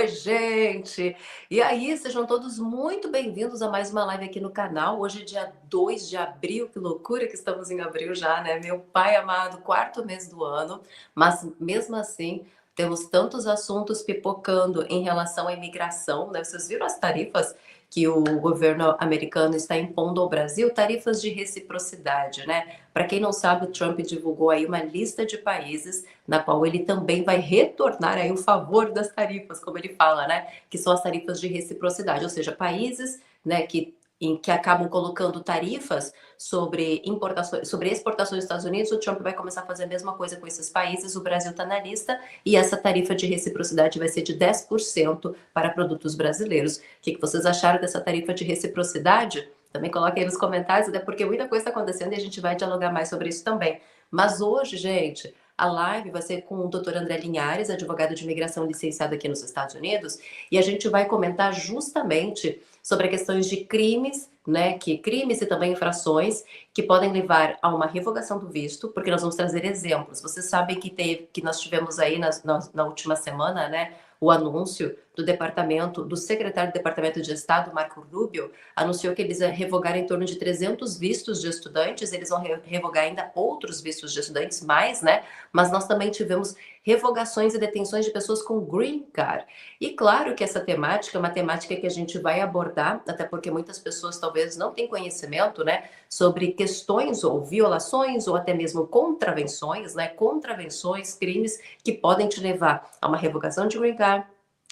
Oi, gente! E aí, sejam todos muito bem-vindos a mais uma live aqui no canal. Hoje, dia 2 de abril, que loucura que estamos em abril já, né? Meu pai amado, quarto mês do ano, mas mesmo assim, temos tantos assuntos pipocando em relação à imigração, né? Vocês viram as tarifas que o governo americano está impondo ao Brasil? Tarifas de reciprocidade, né? Para quem não sabe, o Trump divulgou aí uma lista de países na qual ele também vai retornar aí o favor das tarifas, como ele fala, né? Que são as tarifas de reciprocidade, ou seja, países, né, que acabam colocando tarifas sobre importações, sobre exportações dos Estados Unidos. O Trump vai começar a fazer a mesma coisa com esses países. O Brasil está na lista e essa tarifa de reciprocidade vai ser de 10% para produtos brasileiros. O que vocês acharam dessa tarifa de reciprocidade? Também coloquem aí nos comentários, até porque muita coisa está acontecendo e a gente vai dialogar mais sobre isso também. Mas hoje, gente, a live vai ser com o Dr. André Linhares, advogado de imigração licenciado aqui nos Estados Unidos, e a gente vai comentar justamente sobre questões de crimes, né, que crimes e também infrações que podem levar a uma revogação do visto, porque nós vamos trazer exemplos. Vocês sabem que nós tivemos aí na última semana, né, o anúncio do secretário do Departamento de Estado, Marco Rubio, anunciou que eles iam revogar em torno de 300 vistos de estudantes, eles vão revogar ainda outros vistos de estudantes, mais, né? Mas nós também tivemos revogações e detenções de pessoas com green card. E claro que essa temática é uma temática que a gente vai abordar, até porque muitas pessoas talvez não têm conhecimento, né, sobre questões ou violações ou até mesmo contravenções, né, crimes que podem te levar a uma revogação de green card,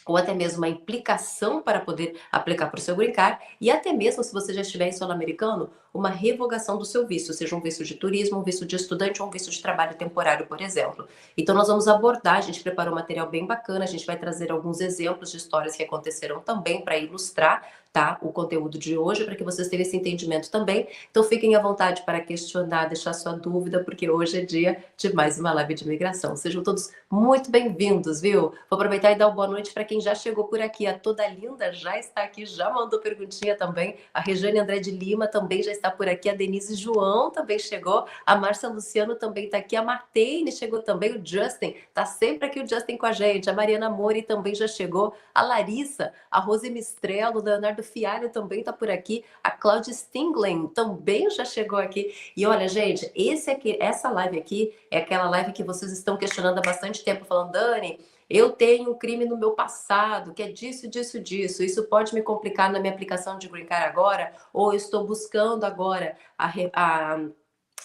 ou até mesmo uma implicação para poder aplicar para o seu green card, e até mesmo, se você já estiver em solo americano, uma revogação do seu visto, seja um visto de turismo, um visto de estudante ou um visto de trabalho temporário, por exemplo. Então nós vamos abordar, a gente preparou um material bem bacana, a gente vai trazer alguns exemplos de histórias que aconteceram também para ilustrar, tá, o conteúdo de hoje, para que vocês tenham esse entendimento também. Então fiquem à vontade para questionar, deixar sua dúvida, porque hoje é dia de mais uma live de imigração. Sejam todos muito bem-vindos, viu? Vou aproveitar e dar uma boa noite para quem já chegou por aqui. A Toda Linda já está aqui, já mandou perguntinha também. A Regiane André de Lima também já está por aqui. A Denise João também chegou. A Márcia Luciano também está aqui. A Martine chegou também. O Justin, está sempre aqui o Justin com a gente. A Mariana Mori também já chegou. A Larissa, a Rose Mistrello, o Leonardo Fialho também está por aqui. A Claudia Stinglen também já chegou aqui. E olha, gente, essa live aqui é aquela live que vocês estão questionando há bastante tempo, falando, Dani, eu tenho um crime no meu passado, que é disso, disso, disso. Isso pode me complicar na minha aplicação de green card agora? Ou eu estou buscando agora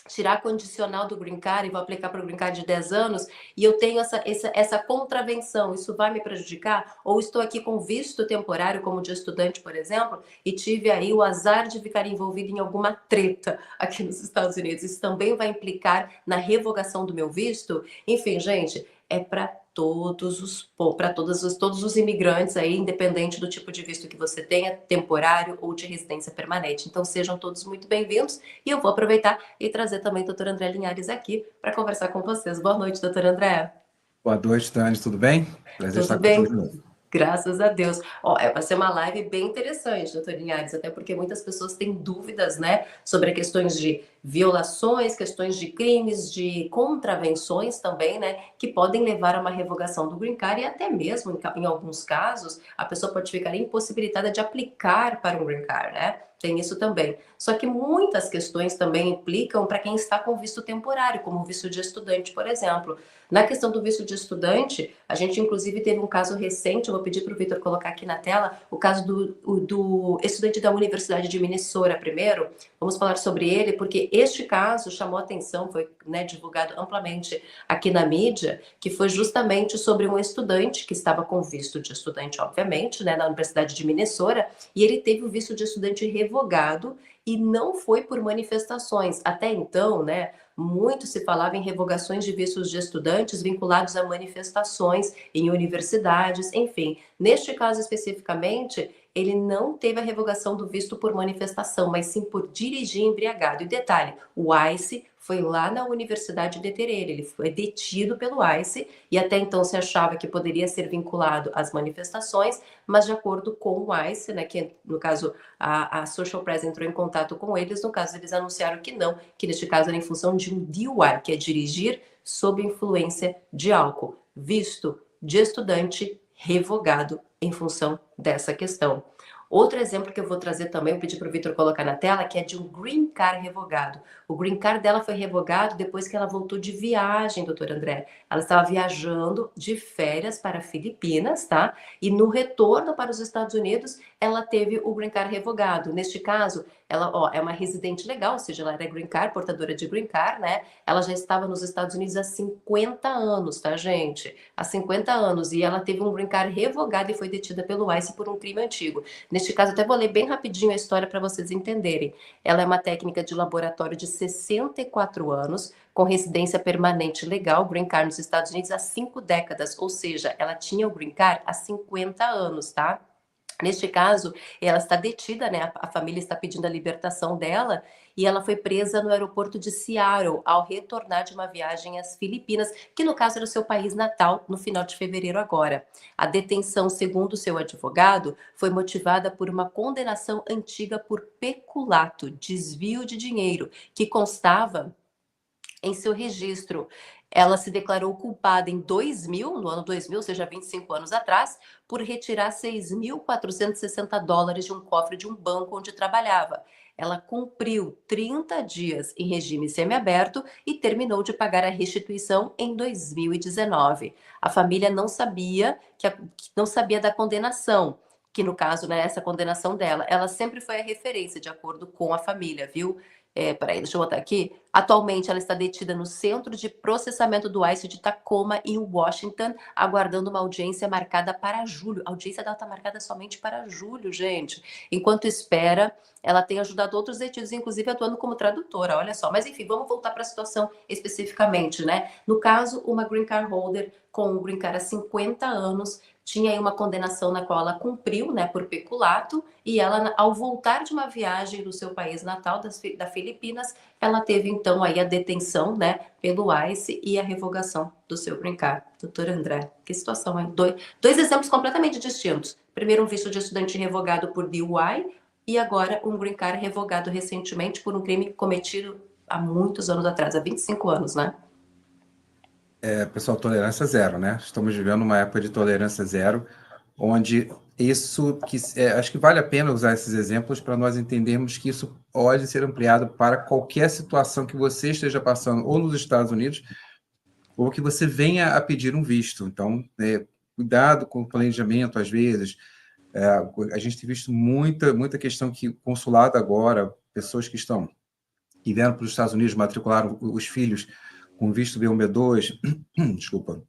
tirar a condicional do green card e vou aplicar para o green card de 10 anos e eu tenho essa contravenção, isso vai me prejudicar? Ou estou aqui com visto temporário, como de estudante, por exemplo, e tive aí o azar de ficar envolvido em alguma treta aqui nos Estados Unidos. Isso também vai implicar na revogação do meu visto? Enfim, gente, é para todos os imigrantes aí, independente do tipo de visto que você tenha, temporário ou de residência permanente. Então sejam todos muito bem-vindos e eu vou aproveitar e trazer também o doutor André Linhares aqui para conversar com vocês. Boa noite, doutor André. Boa noite, Dani, tudo bem? Prazer Tudo estar contigo de bem? novo. Graças a Deus. Ó, vai ser uma live bem interessante, doutor Linhares, até porque muitas pessoas têm dúvidas, né, sobre questões de violações, questões de crimes, de contravenções também, né, que podem levar a uma revogação do green card e até mesmo, em alguns casos, a pessoa pode ficar impossibilitada de aplicar para um green card, né? Tem isso também. Só que muitas questões também implicam para quem está com visto temporário, como o visto de estudante, por exemplo. Na questão do visto de estudante, a gente inclusive teve um caso recente, eu vou pedir para o Vitor colocar aqui na tela, o caso do estudante da Universidade de Minnesota primeiro. Vamos falar sobre ele, porque este caso chamou atenção, foi, né, divulgado amplamente aqui na mídia, que foi justamente sobre um estudante que estava com visto de estudante, obviamente, né, na Universidade de Minnesota, e ele teve o visto de estudante revogado e não foi por manifestações. Até então, né, muito se falava em revogações de vistos de estudantes vinculados a manifestações em universidades, enfim. Neste caso especificamente, ele não teve a revogação do visto por manifestação, mas sim por dirigir embriagado. E detalhe, o ICE foi lá na universidade deter ele foi detido pelo ICE e até então se achava que poderia ser vinculado às manifestações, mas de acordo com o ICE, né, que no caso a Social Press entrou em contato com eles, no caso eles anunciaram que não, que neste caso era em função de um DUI, que é dirigir sob influência de álcool, visto de estudante revogado em função dessa questão. Outro exemplo que eu vou trazer também, eu pedi para o Vitor colocar na tela, que é de um green card revogado. O green card dela foi revogado depois que ela voltou de viagem, doutor André. Ela estava viajando de férias para Filipinas, tá? E no retorno para os Estados Unidos, ela teve o green card revogado. Neste caso, ela, ó, é uma residente legal, ou seja, ela era green card, portadora de green card, né? Ela já estava nos Estados Unidos há 50 anos, tá, gente? Há 50 anos. E ela teve um green card revogado e foi detida pelo ICE por um crime antigo. Neste caso, até vou ler bem rapidinho a história para vocês entenderem. Ela é uma técnica de laboratório de 64 anos, com residência permanente legal, green card nos Estados Unidos há 5 décadas, ou seja, ela tinha o green card há 50 anos, tá? Neste caso, ela está detida, né? A família está pedindo a libertação dela e ela foi presa no aeroporto de Seattle ao retornar de uma viagem às Filipinas, que no caso era o seu país natal, no final de fevereiro agora. A detenção, segundo seu advogado, foi motivada por uma condenação antiga por peculato, desvio de dinheiro, que constava em seu registro. Ela se declarou culpada em 2000, no ano 2000, ou seja, 25 anos atrás, por retirar 6.460 dólares de um cofre de um banco onde trabalhava. Ela cumpriu 30 dias em regime semiaberto e terminou de pagar a restituição em 2019. A família não sabia não sabia da condenação, que no caso, né, essa condenação dela, ela sempre foi a referência de acordo com a família, viu? Peraí, deixa eu botar aqui. Atualmente, ela está detida no Centro de Processamento do ICE de Tacoma, em Washington, aguardando uma audiência marcada para julho. A audiência dela está marcada somente para julho, gente. Enquanto espera, ela tem ajudado outros detidos, inclusive atuando como tradutora, olha só. Mas enfim, vamos voltar para a situação especificamente, né? No caso, uma green card holder com um green card há 50 anos, tinha aí uma condenação na qual ela cumpriu, né, por peculato, e ela, ao voltar de uma viagem do seu país natal, da Filipinas, ela teve então aí a detenção, né, pelo ICE e a revogação do seu green card. Doutor André, que situação, hein? Dois exemplos completamente distintos. Primeiro, um visto de estudante revogado por DUI e agora um green card revogado recentemente por um crime cometido há muitos anos atrás, há 25 anos, né? Pessoal, tolerância zero, né? Estamos vivendo uma época de tolerância zero, onde acho que vale a pena usar esses exemplos para nós entendermos que isso pode ser ampliado para qualquer situação que você esteja passando, ou nos Estados Unidos, ou que você venha a pedir um visto. Então, cuidado com o planejamento, às vezes. A gente tem visto muita questão que o consulado agora, pessoas que vieram para os Estados Unidos, matricularam os filhos com visto B1, B2, desculpa,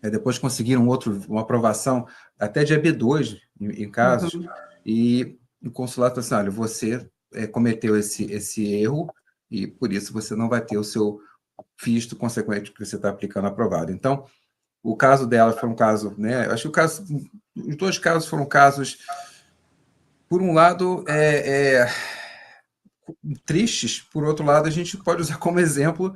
depois conseguiram uma aprovação até de EB2 em casos, e o consulado falou assim, olha, você cometeu esse erro e por isso você não vai ter o seu visto consequente que você está aplicando aprovado. Então, o caso dela foi um caso, né? Acho que os dois casos foram casos, por um lado, tristes, por outro lado, a gente pode usar como exemplo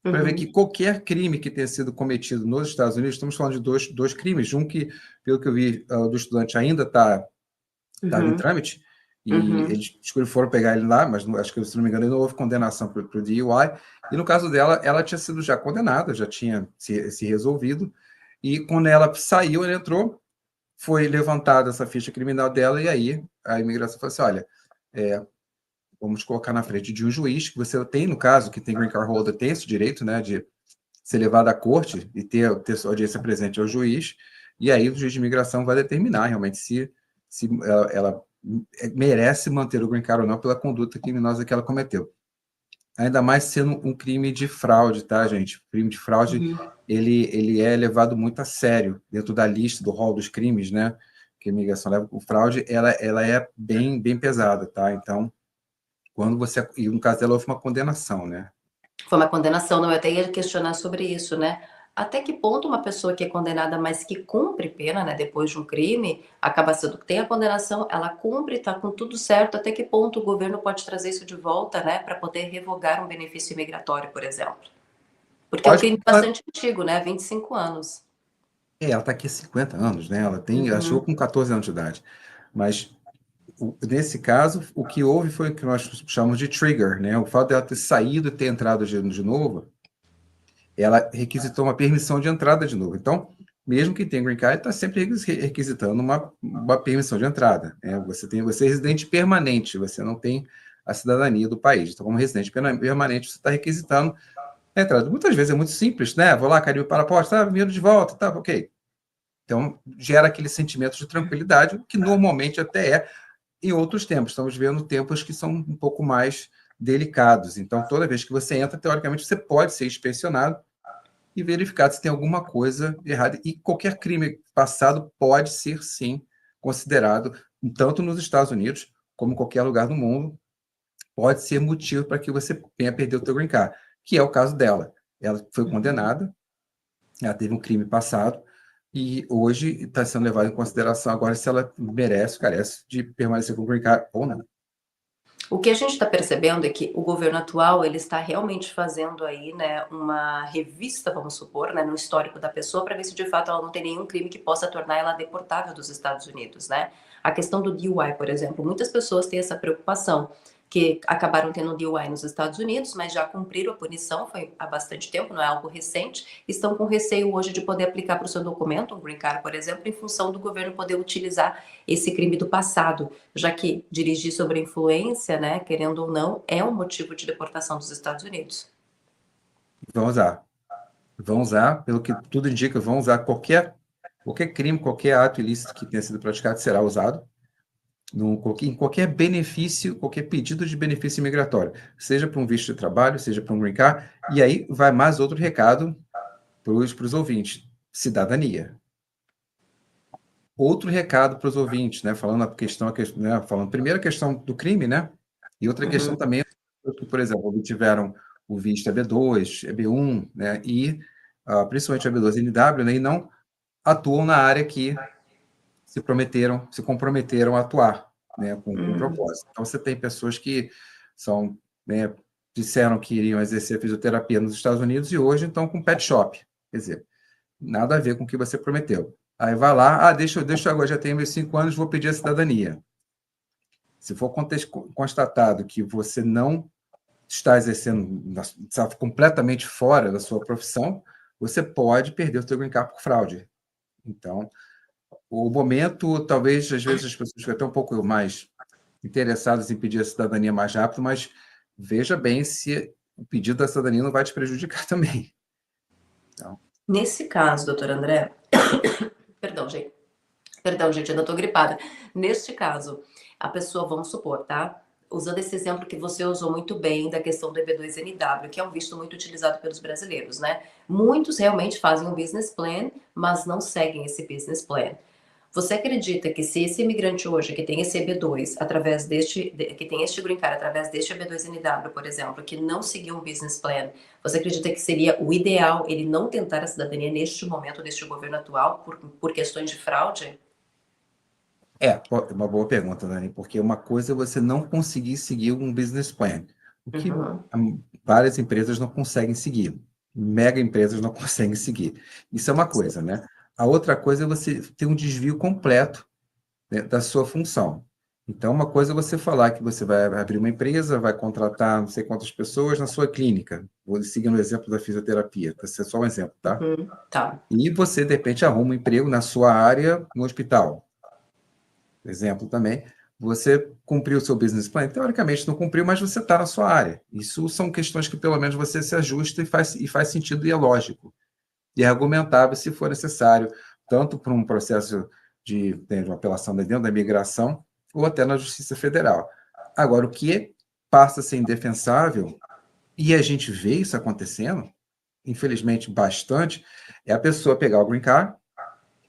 para ver que qualquer crime que tenha sido cometido nos Estados Unidos, estamos falando de dois crimes, um que, pelo que eu vi, do estudante ainda está em trâmite, e eles foram pegar ele lá, mas acho que, se não me engano, não houve condenação para o DUI, e no caso dela, ela tinha sido já condenada, já tinha se resolvido, e quando ela saiu, ela entrou, foi levantada essa ficha criminal dela, e aí a imigração falou assim, olha, vamos colocar na frente de um juiz, que você tem, no caso, que tem green card holder, tem esse direito, né, de ser levado à corte e ter sua audiência presente ao juiz, e aí o juiz de imigração vai determinar realmente se ela merece manter o green card ou não pela conduta criminosa que ela cometeu. Ainda mais sendo um crime de fraude, tá, gente? O crime de fraude, ele é levado muito a sério dentro da lista, do rol dos crimes, né, que a imigração leva. O fraude, ela é bem pesada, tá? Então, e no caso dela houve uma condenação, né? Foi uma condenação, não, eu até ia questionar sobre isso, né? Até que ponto uma pessoa que é condenada, mas que cumpre pena, né, depois de um crime, acaba sendo, tem a condenação, ela cumpre, tá com tudo certo, até que ponto o governo pode trazer isso de volta, né, para poder revogar um benefício imigratório, por exemplo? Porque é um crime bastante antigo, né, 25 anos. Ela está aqui há 50 anos, né? Ela chegou com 14 anos de idade. Mas, nesse caso, o que houve foi o que nós chamamos de trigger, né? O fato dela ter saído e ter entrado de novo, ela requisitou uma permissão de entrada de novo. Então, mesmo que tenha green card, está sempre requisitando uma permissão de entrada, né? Você é residente permanente, você não tem a cidadania do país. Então, como residente permanente, você está requisitando a entrada. Muitas vezes é muito simples, né? Vou lá, carimbo para a porta, tá, vindo de volta, tá, ok. Então, gera aquele sentimento de tranquilidade, o que normalmente até é em outros tempos. Estamos vendo tempos que são um pouco mais delicados. Então, toda vez que você entra, teoricamente, você pode ser inspecionado e verificado se tem alguma coisa errada. E qualquer crime passado pode ser, sim, considerado, tanto nos Estados Unidos como em qualquer lugar do mundo, pode ser motivo para que você venha perder o seu green card, que é o caso dela. Ela foi condenada, ela teve um crime passado, e hoje está sendo levado em consideração agora se ela merece, carece de permanecer com o green card ou não. O que a gente está percebendo é que o governo atual ele está realmente fazendo aí, né, uma revista, vamos supor, né, no histórico da pessoa para ver se de fato ela não tem nenhum crime que possa tornar ela deportável dos Estados Unidos, né? A questão do DUI, por exemplo, muitas pessoas têm essa preocupação que acabaram tendo DUI nos Estados Unidos, mas já cumpriram a punição, foi há bastante tempo, não é algo recente, estão com receio hoje de poder aplicar para o seu documento, um green card, por exemplo, em função do governo poder utilizar esse crime do passado, já que dirigir sobre influência, né, querendo ou não, é um motivo de deportação dos Estados Unidos. Vão usar. Vão usar, pelo que tudo indica, vão usar qualquer crime, qualquer ato ilícito que tenha sido praticado será usado em qualquer benefício, qualquer pedido de benefício migratório, seja para um visto de trabalho, seja para um green card, e aí vai mais outro recado para os ouvintes: cidadania. Outro recado para os ouvintes, né? Falando né? Falando primeiro a questão do crime, né? E outra questão também, que, por exemplo, obtiveram o visto EB2, EB1, né? E principalmente EB2NW, né? E não atuam na área que se comprometeram a atuar, né, com propósito. Então, você tem pessoas que são, né, disseram que iriam exercer fisioterapia nos Estados Unidos e hoje estão com pet shop. Quer dizer, nada a ver com o que você prometeu. Aí vai lá, deixa eu agora, já tenho meus 5 anos, vou pedir a cidadania. Se for constatado que você não está exercendo, está completamente fora da sua profissão, você pode perder o seu green card por fraude. Então, o momento, talvez, às vezes, as pessoas ficam até um pouco mais interessadas em pedir a cidadania mais rápido, mas veja bem se o pedido da cidadania não vai te prejudicar também. Então... Nesse caso, doutor André, perdão, gente, eu ainda tô gripada. Neste caso, a pessoa, vamos supor, tá? Usando esse exemplo que você usou muito bem da questão do EB2NW, que é um visto muito utilizado pelos brasileiros, né? Muitos realmente fazem um business plan, mas não seguem esse business plan. Você acredita que se esse imigrante hoje que tem esse EB2 através que tem este green card através deste EB2NW, por exemplo, que não seguiu um business plan, você acredita que seria o ideal ele não tentar a cidadania neste momento, neste governo atual, por questões de fraude? É uma boa pergunta, Dani, porque uma coisa é você não conseguir seguir um business plan, o que várias empresas não conseguem seguir, mega empresas não conseguem seguir. Isso é uma coisa, né? A outra coisa é você ter um desvio completo, né, da sua função. Então, uma coisa é você falar que você vai abrir uma empresa, vai contratar não sei quantas pessoas na sua clínica. Vou seguir no exemplo da fisioterapia, para ser só um exemplo, tá? Tá. E você, de repente, arruma um emprego na sua área no hospital. Exemplo também, você cumpriu o seu business plan, teoricamente não cumpriu, mas você está na sua área. Isso são questões que pelo menos você se ajusta e faz sentido e é lógico. E é argumentável se for necessário, tanto para um processo de uma apelação dentro da imigração, ou até na Justiça Federal. Agora, o que passa a ser indefensável, e a gente vê isso acontecendo, infelizmente bastante, é a pessoa pegar o green card,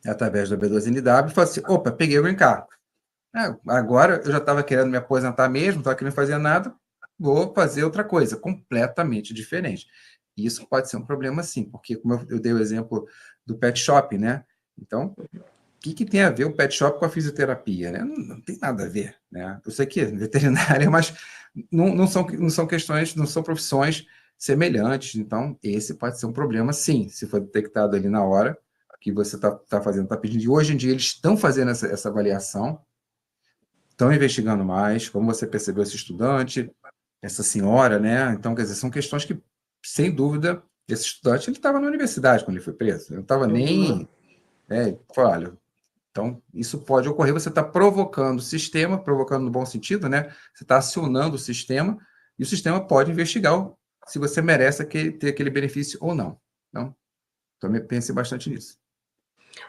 através do B2NW, e falar assim, opa, peguei o green card. Agora eu já estava querendo me aposentar mesmo, não estava querendo fazer nada, vou fazer outra coisa, completamente diferente. E isso pode ser um problema, sim, porque, como eu dei o exemplo do pet shop, né? Então, o que tem a ver o pet shop com a fisioterapia? Né? Não tem nada a ver, né? Eu sei que é veterinária, mas não são questões, não são profissões semelhantes. Então, esse pode ser um problema, sim, se for detectado ali na hora que você está fazendo, está pedindo. E hoje em dia eles estão fazendo essa avaliação, estão investigando mais, como você percebeu esse estudante, essa senhora, né? Então, quer dizer, são questões que, sem dúvida, esse estudante ele estava na universidade quando ele foi preso, ele não estava nem Olha, então isso pode ocorrer, você está provocando o sistema, provocando no bom sentido, né? Você está acionando o sistema, e o sistema pode investigar se você merece ter aquele benefício ou não. Então, também pense bastante nisso.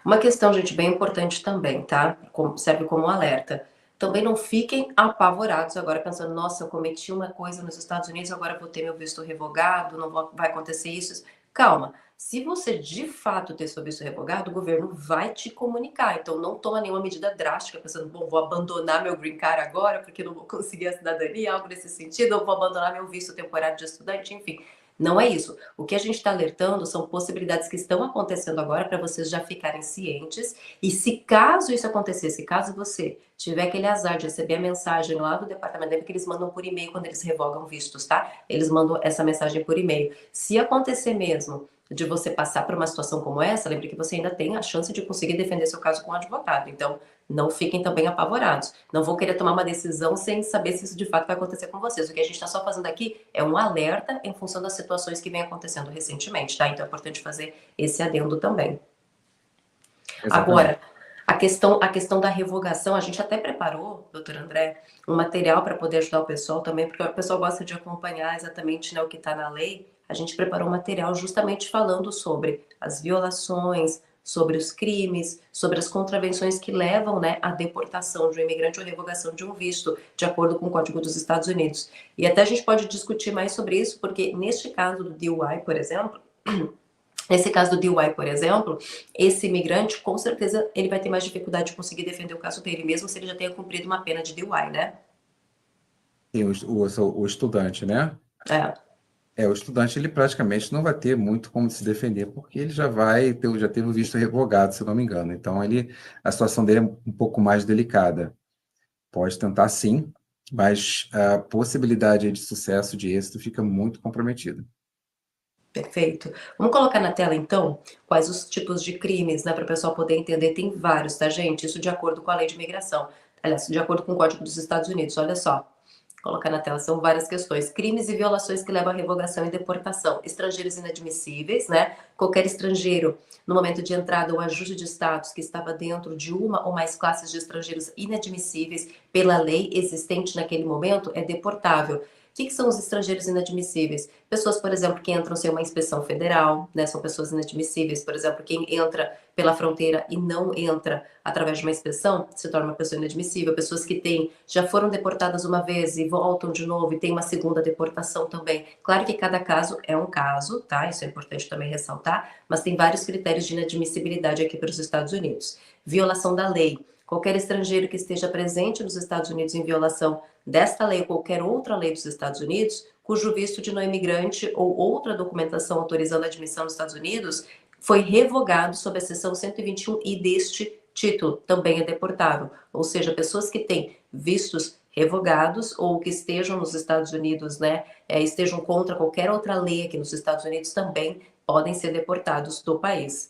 Uma questão, gente, bem importante também, tá? Serve como um alerta. Também não fiquem apavorados agora pensando, nossa, eu cometi uma coisa nos Estados Unidos, agora vou ter meu visto revogado, vai acontecer isso. Calma. Se você de fato ter seu visto revogado, o governo vai te comunicar. Então não toma nenhuma medida drástica pensando, bom, vou abandonar meu green card agora porque não vou conseguir a cidadania, algo nesse sentido, ou vou abandonar meu visto temporário de estudante, enfim. Não é isso. O que a gente está alertando são possibilidades que estão acontecendo agora para vocês já ficarem cientes. E se caso isso acontecer, caso você tiver aquele azar de receber a mensagem lá do departamento, lembra que eles mandam por e-mail quando eles revogam vistos, tá? Eles mandam essa mensagem por e-mail. Se acontecer mesmo de você passar por uma situação como essa, lembre que você ainda tem a chance de conseguir defender seu caso com um advogado. Então, não fiquem também apavorados. Não vou querer tomar uma decisão sem saber se isso de fato vai acontecer com vocês. O que a gente está só fazendo aqui é um alerta em função das situações que vem acontecendo recentemente, tá? Então é importante fazer esse adendo também. Exatamente. Agora, a questão da revogação, a gente até preparou, doutor André, um material para poder ajudar o pessoal também, porque o pessoal gosta de acompanhar exatamente, né, o que está na lei. A gente preparou um material justamente falando sobre as violações, sobre os crimes, sobre as contravenções que levam, né, à deportação de um imigrante ou revogação de um visto, de acordo com o Código dos Estados Unidos. E até a gente pode discutir mais sobre isso, porque neste caso do DUI, por exemplo, nesse caso do DUI, por exemplo, esse imigrante, com certeza, ele vai ter mais dificuldade de conseguir defender o caso dele, mesmo se ele já tenha cumprido uma pena de DUI, né? E o estudante, né? É. O estudante, ele praticamente não vai ter muito como se defender, porque ele já teve o visto revogado, se eu não me engano. Então, a situação dele é um pouco mais delicada. Pode tentar sim, mas a possibilidade de sucesso, de êxito, fica muito comprometida. Perfeito. Vamos colocar na tela, então, quais os tipos de crimes, né, para o pessoal poder entender. Tem vários, tá, gente? Isso de acordo com a lei de imigração. Aliás, de acordo com o Código dos Estados Unidos. Olha só. Vou colocar na tela, são várias questões. Crimes e violações que levam à revogação e deportação. Estrangeiros inadmissíveis, né? Qualquer estrangeiro, no momento de entrada ou ajuste de status, que estava dentro de uma ou mais classes de estrangeiros inadmissíveis pela lei existente naquele momento, é deportável. O que são os estrangeiros inadmissíveis? Pessoas, por exemplo, que entram sem uma inspeção federal, né? São pessoas inadmissíveis. Por exemplo, quem entra pela fronteira e não entra através de uma inspeção se torna uma pessoa inadmissível. Pessoas que já foram deportadas uma vez e voltam de novo e tem uma segunda deportação também. Claro que cada caso é um caso, tá? Isso é importante também ressaltar, mas tem vários critérios de inadmissibilidade aqui para os Estados Unidos. Violação da lei. Qualquer estrangeiro que esteja presente nos Estados Unidos em violação desta lei ou qualquer outra lei dos Estados Unidos, cujo visto de não imigrante ou outra documentação autorizando a admissão nos Estados Unidos foi revogado sob a seção 121I deste título, também é deportável. Ou seja, pessoas que têm vistos revogados ou que estejam nos Estados Unidos, né, estejam contra qualquer outra lei aqui nos Estados Unidos, também podem ser deportados do país.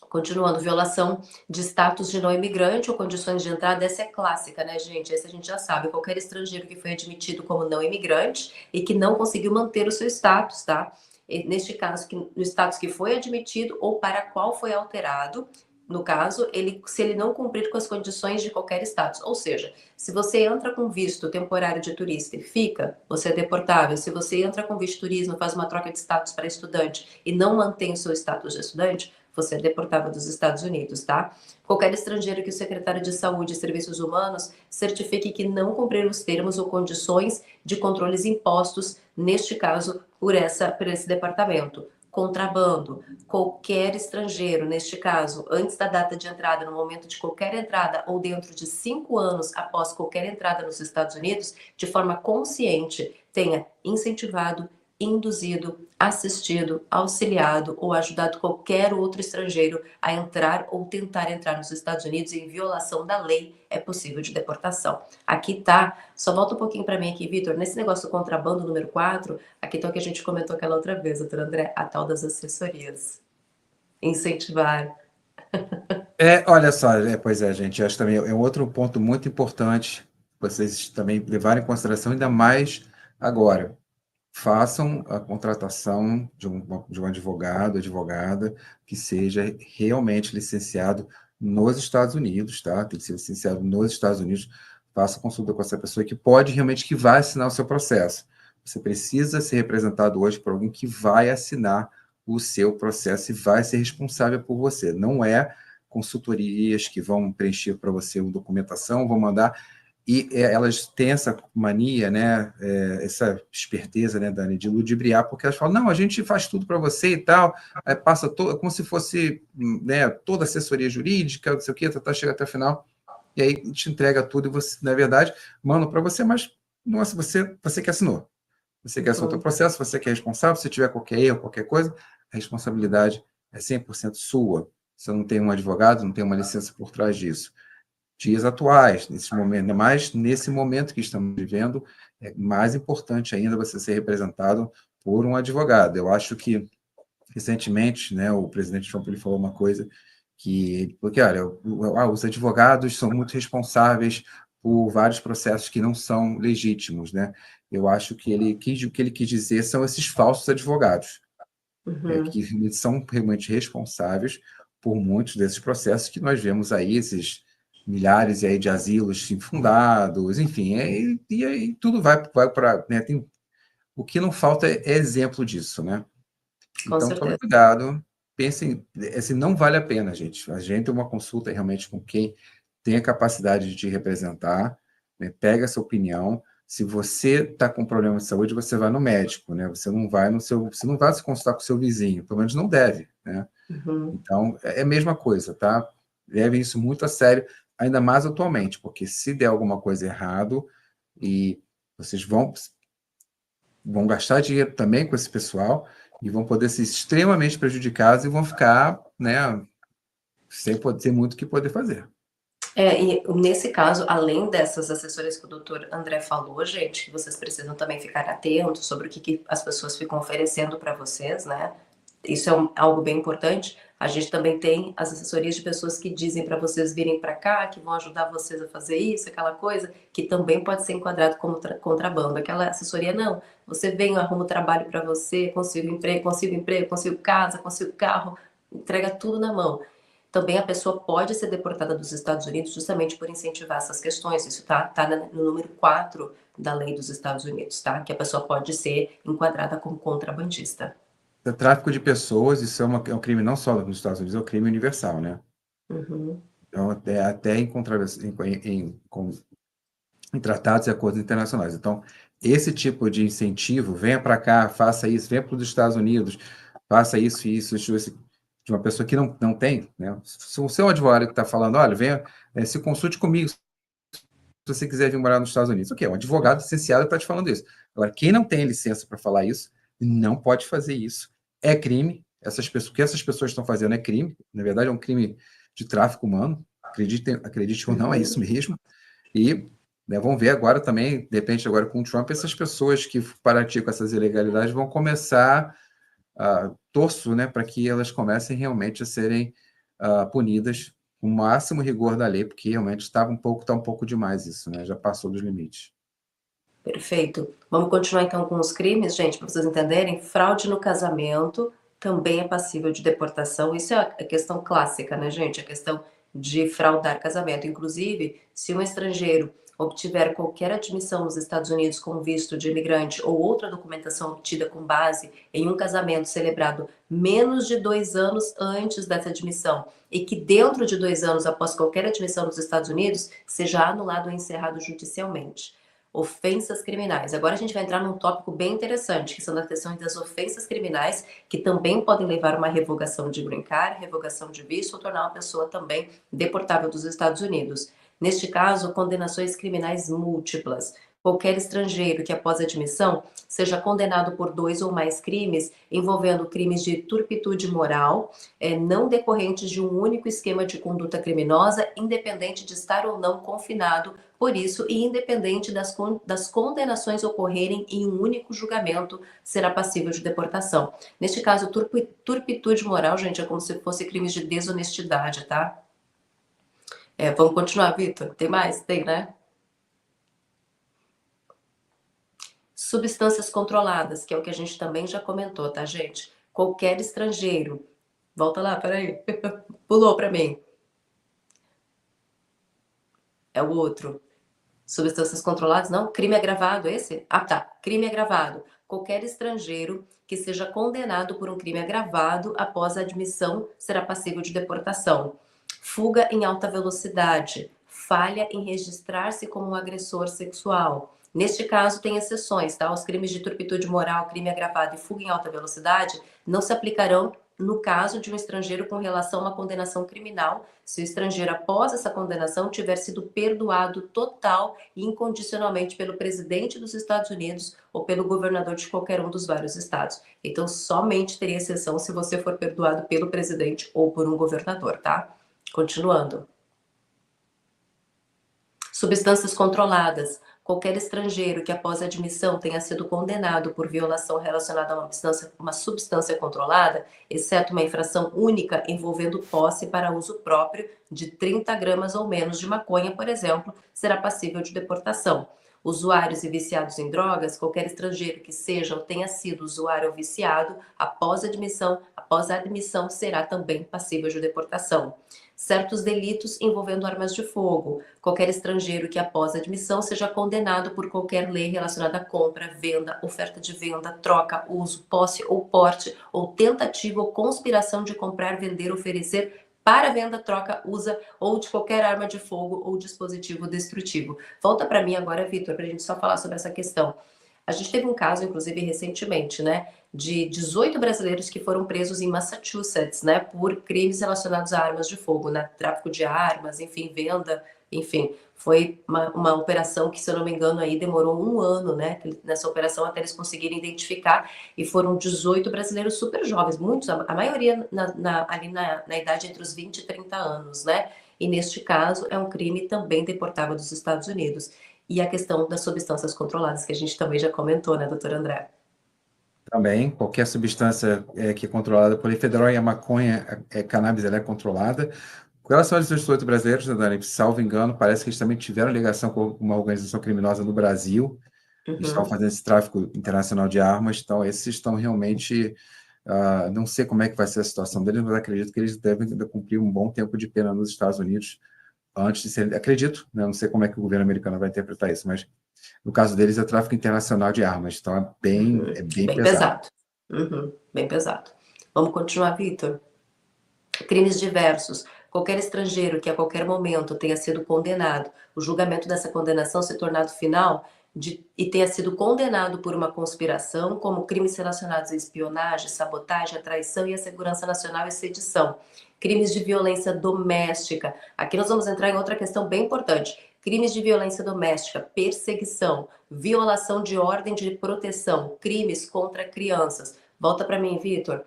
Continuando, violação de status de não imigrante ou condições de entrada, essa é clássica, né, gente? Essa a gente já sabe. Qualquer estrangeiro que foi admitido como não imigrante e que não conseguiu manter o seu status, tá? E neste caso, no status que foi admitido ou para qual foi alterado, no caso, se ele não cumprir com as condições de qualquer status. Ou seja, se você entra com visto temporário de turista e fica, você é deportável. Se você entra com visto de turismo, faz uma troca de status para estudante e não mantém o seu status de estudante, você é deportável dos Estados Unidos, tá? Qualquer estrangeiro que o secretário de Saúde e Serviços Humanos certifique que não cumprir os termos ou condições de controles impostos, neste caso, por esse departamento. Contrabando. Qualquer estrangeiro, neste caso, antes da data de entrada, no momento de qualquer entrada ou dentro de 5 anos após qualquer entrada nos Estados Unidos, de forma consciente, tenha incentivado, induzido, assistido, auxiliado ou ajudado qualquer outro estrangeiro a entrar ou tentar entrar nos Estados Unidos em violação da lei, é possível de deportação. Aqui tá, só volta um pouquinho para mim aqui, Vitor, nesse negócio do contrabando número 4, aqui tá o que a gente comentou aquela outra vez, doutor André, a tal das assessorias. Incentivar. Olha só, pois é, gente, acho também é um outro ponto muito importante vocês também levarem em consideração, ainda mais agora. façam a contratação de um advogado, advogada, que seja realmente licenciado nos Estados Unidos, tá? Tem que ser licenciado nos Estados Unidos. Faça consulta com essa pessoa que pode realmente, que vai assinar o seu processo. Você precisa ser representado hoje por alguém que vai assinar o seu processo e vai ser responsável por você. Não é consultorias que vão preencher para você uma documentação, vão mandar. E elas têm essa mania, né, essa esperteza, né, Dani, de ludibriar, porque elas falam, não, a gente faz tudo para você e tal, aí passa como se fosse, né, toda assessoria jurídica, não sei o quê, chega até o final, e aí te entrega tudo e você, na verdade, manda para você, mas, nossa, você que assinou. Você que assinou o processo, você que é responsável, se tiver qualquer erro, qualquer coisa, a responsabilidade é 100% sua. Você não tem um advogado, não tem uma licença por trás disso. Dias atuais, nesse momento, mas nesse momento que estamos vivendo, é mais importante ainda você ser representado por um advogado. Eu acho que, recentemente, né, o presidente Trump ele falou uma coisa porque, olha, os advogados são muito responsáveis por vários processos que não são legítimos, né? Eu acho que o que ele quis dizer são esses falsos advogados, que são realmente responsáveis por muitos desses processos que nós vemos aí, esses milhares aí de asilos infundados, enfim, e aí tudo vai para... Né, o que não falta é exemplo disso, né? Com Então, tome certeza. cuidado, pensem, assim, não vale a pena, gente. A gente tem uma consulta realmente com quem tem a capacidade de te representar, né? Pega essa opinião. Se você está com problema de saúde, você vai no médico, né? Você não vai se consultar com o seu vizinho, pelo menos não deve, né? Então, é a mesma coisa, tá? Levem isso muito a sério, ainda mais atualmente, porque se der alguma coisa errado e vocês vão gastar dinheiro também com esse pessoal e vão poder ser extremamente prejudicados e vão ficar, né, sem poder ter muito o que poder fazer. E nesse caso, além dessas assessorias que o doutor André falou, gente, que vocês precisam também ficar atentos sobre o que as pessoas ficam oferecendo para vocês, né? Isso é algo bem importante. A gente também tem as assessorias de pessoas que dizem para vocês virem para cá, que vão ajudar vocês a fazer isso, aquela coisa, que também pode ser enquadrado como contrabando. Aquela assessoria, não. Você vem, eu arrumo trabalho para você, consigo casa, consigo carro, entrega tudo na mão. Também a pessoa pode ser deportada dos Estados Unidos justamente por incentivar essas questões. Isso tá no número 4 da lei dos Estados Unidos, tá? Que a pessoa pode ser enquadrada como contrabandista. O tráfico de pessoas, isso é um crime não só nos Estados Unidos, é um crime universal, né? Então, até em tratados e acordos internacionais. Então, esse tipo de incentivo, venha para cá, faça isso, venha para os Estados Unidos, faça isso, de uma pessoa que não tem, né? Se você é um advogado que está falando, olha, venha, se consulte comigo se você quiser vir morar nos Estados Unidos. O quê? Um advogado licenciado está te falando isso. Agora, quem não tem licença para falar isso, não pode fazer isso. É crime. O que essas pessoas estão fazendo é crime. Na verdade, é um crime de tráfico humano. Acredite ou não, é isso mesmo. E, né, vamos ver agora também, de repente, agora com o Trump, essas pessoas que praticam essas ilegalidades vão começar, torço, né, para que elas comecem realmente a serem punidas com o máximo rigor da lei, porque realmente está um pouco demais isso, né? Já passou dos limites. Perfeito. Vamos continuar então com os crimes, gente, para vocês entenderem. Fraude no casamento também é passível de deportação. Isso é a questão clássica, né, gente? A questão de fraudar casamento. Inclusive, se um estrangeiro obtiver qualquer admissão nos Estados Unidos com visto de imigrante ou outra documentação obtida com base em um casamento celebrado menos de 2 anos antes dessa admissão e que dentro de 2 anos após qualquer admissão nos Estados Unidos seja anulado ou encerrado judicialmente. Ofensas criminais. Agora a gente vai entrar num tópico bem interessante, que são as questões das ofensas criminais, que também podem levar a uma revogação de green card, revogação de visto ou tornar uma pessoa também deportável dos Estados Unidos. Neste caso, condenações criminais múltiplas. Qualquer estrangeiro que, após a admissão, seja condenado por 2 ou mais crimes, envolvendo crimes de turpitude moral, não decorrentes de um único esquema de conduta criminosa, independente de estar ou não confinado por isso e independente das condenações ocorrerem em um único julgamento, será passível de deportação. Neste caso, turpitude moral, gente, é como se fosse crimes de desonestidade, tá? Vamos continuar, Vitor? Tem mais? Tem, né? Substâncias controladas, que é o que a gente também já comentou, tá, gente? Qualquer estrangeiro. Volta lá, peraí. Pulou para mim. É o outro. Substâncias controladas, não? Crime agravado, esse? Ah, tá. Crime agravado. Qualquer estrangeiro que seja condenado por um crime agravado após a admissão será passível de deportação. Fuga em alta velocidade. Falha em registrar-se como um agressor sexual. Neste caso, tem exceções, tá? Os crimes de turpitude moral, crime agravado e fuga em alta velocidade não se aplicarão no caso de um estrangeiro com relação a uma condenação criminal, se o estrangeiro, após essa condenação, tiver sido perdoado total e incondicionalmente pelo presidente dos Estados Unidos ou pelo governador de qualquer um dos vários estados. Então, somente teria exceção se você for perdoado pelo presidente ou por um governador, tá? Continuando. Substâncias controladas. Qualquer estrangeiro que, após a admissão, tenha sido condenado por violação relacionada a uma substância controlada, exceto uma infração única envolvendo posse para uso próprio de 30 gramas ou menos de maconha, por exemplo, será passível de deportação. Usuários e viciados em drogas, qualquer estrangeiro que seja ou tenha sido usuário ou viciado, após a admissão, será também passível de deportação. Certos delitos envolvendo armas de fogo. Qualquer estrangeiro que, após a admissão, seja condenado por qualquer lei relacionada à compra, venda, oferta de venda, troca, uso, posse ou porte, ou tentativa ou conspiração de comprar, vender, oferecer para venda, troca, usa ou de qualquer arma de fogo ou dispositivo destrutivo. Volta para mim agora, Vitor, para a gente só falar sobre essa questão. A gente teve um caso, inclusive, recentemente, né, de 18 brasileiros que foram presos em Massachusetts, né, por crimes relacionados a armas de fogo, né, tráfico de armas, enfim, venda, enfim. Foi uma operação que, se eu não me engano, aí demorou um ano, né, nessa operação até eles conseguirem identificar, e foram 18 brasileiros super jovens, muitos, a maioria ali na idade entre os 20 e 30 anos, né, e neste caso é um crime também deportável dos Estados Unidos. E a questão das substâncias controladas, que a gente também já comentou, né, doutor André? Também, qualquer substância que é controlada por lei federal, e a maconha, cannabis, ela é controlada. Com relação aos 18 brasileiros, né, Dani, salvo engano, parece que eles também tiveram ligação com uma organização criminosa no Brasil, estão fazendo esse tráfico internacional de armas, então esses estão realmente, não sei como é que vai ser a situação deles, mas acredito que eles devem ainda cumprir um bom tempo de pena nos Estados Unidos, antes de serem, acredito, né, não sei como é que o governo americano vai interpretar isso, mas no caso deles é tráfico internacional de armas, então é bem Bem pesado. pesado. Bem pesado. Vamos continuar, Vitor? Crimes diversos. Qualquer estrangeiro que a qualquer momento tenha sido condenado, o julgamento dessa condenação se tornado final e tenha sido condenado por uma conspiração, como crimes relacionados à espionagem, sabotagem, a traição e a segurança nacional e sedição. Crimes de violência doméstica. Aqui nós vamos entrar em outra questão bem importante. Crimes de violência doméstica, perseguição, violação de ordem de proteção, crimes contra crianças. Volta para mim, Vitor.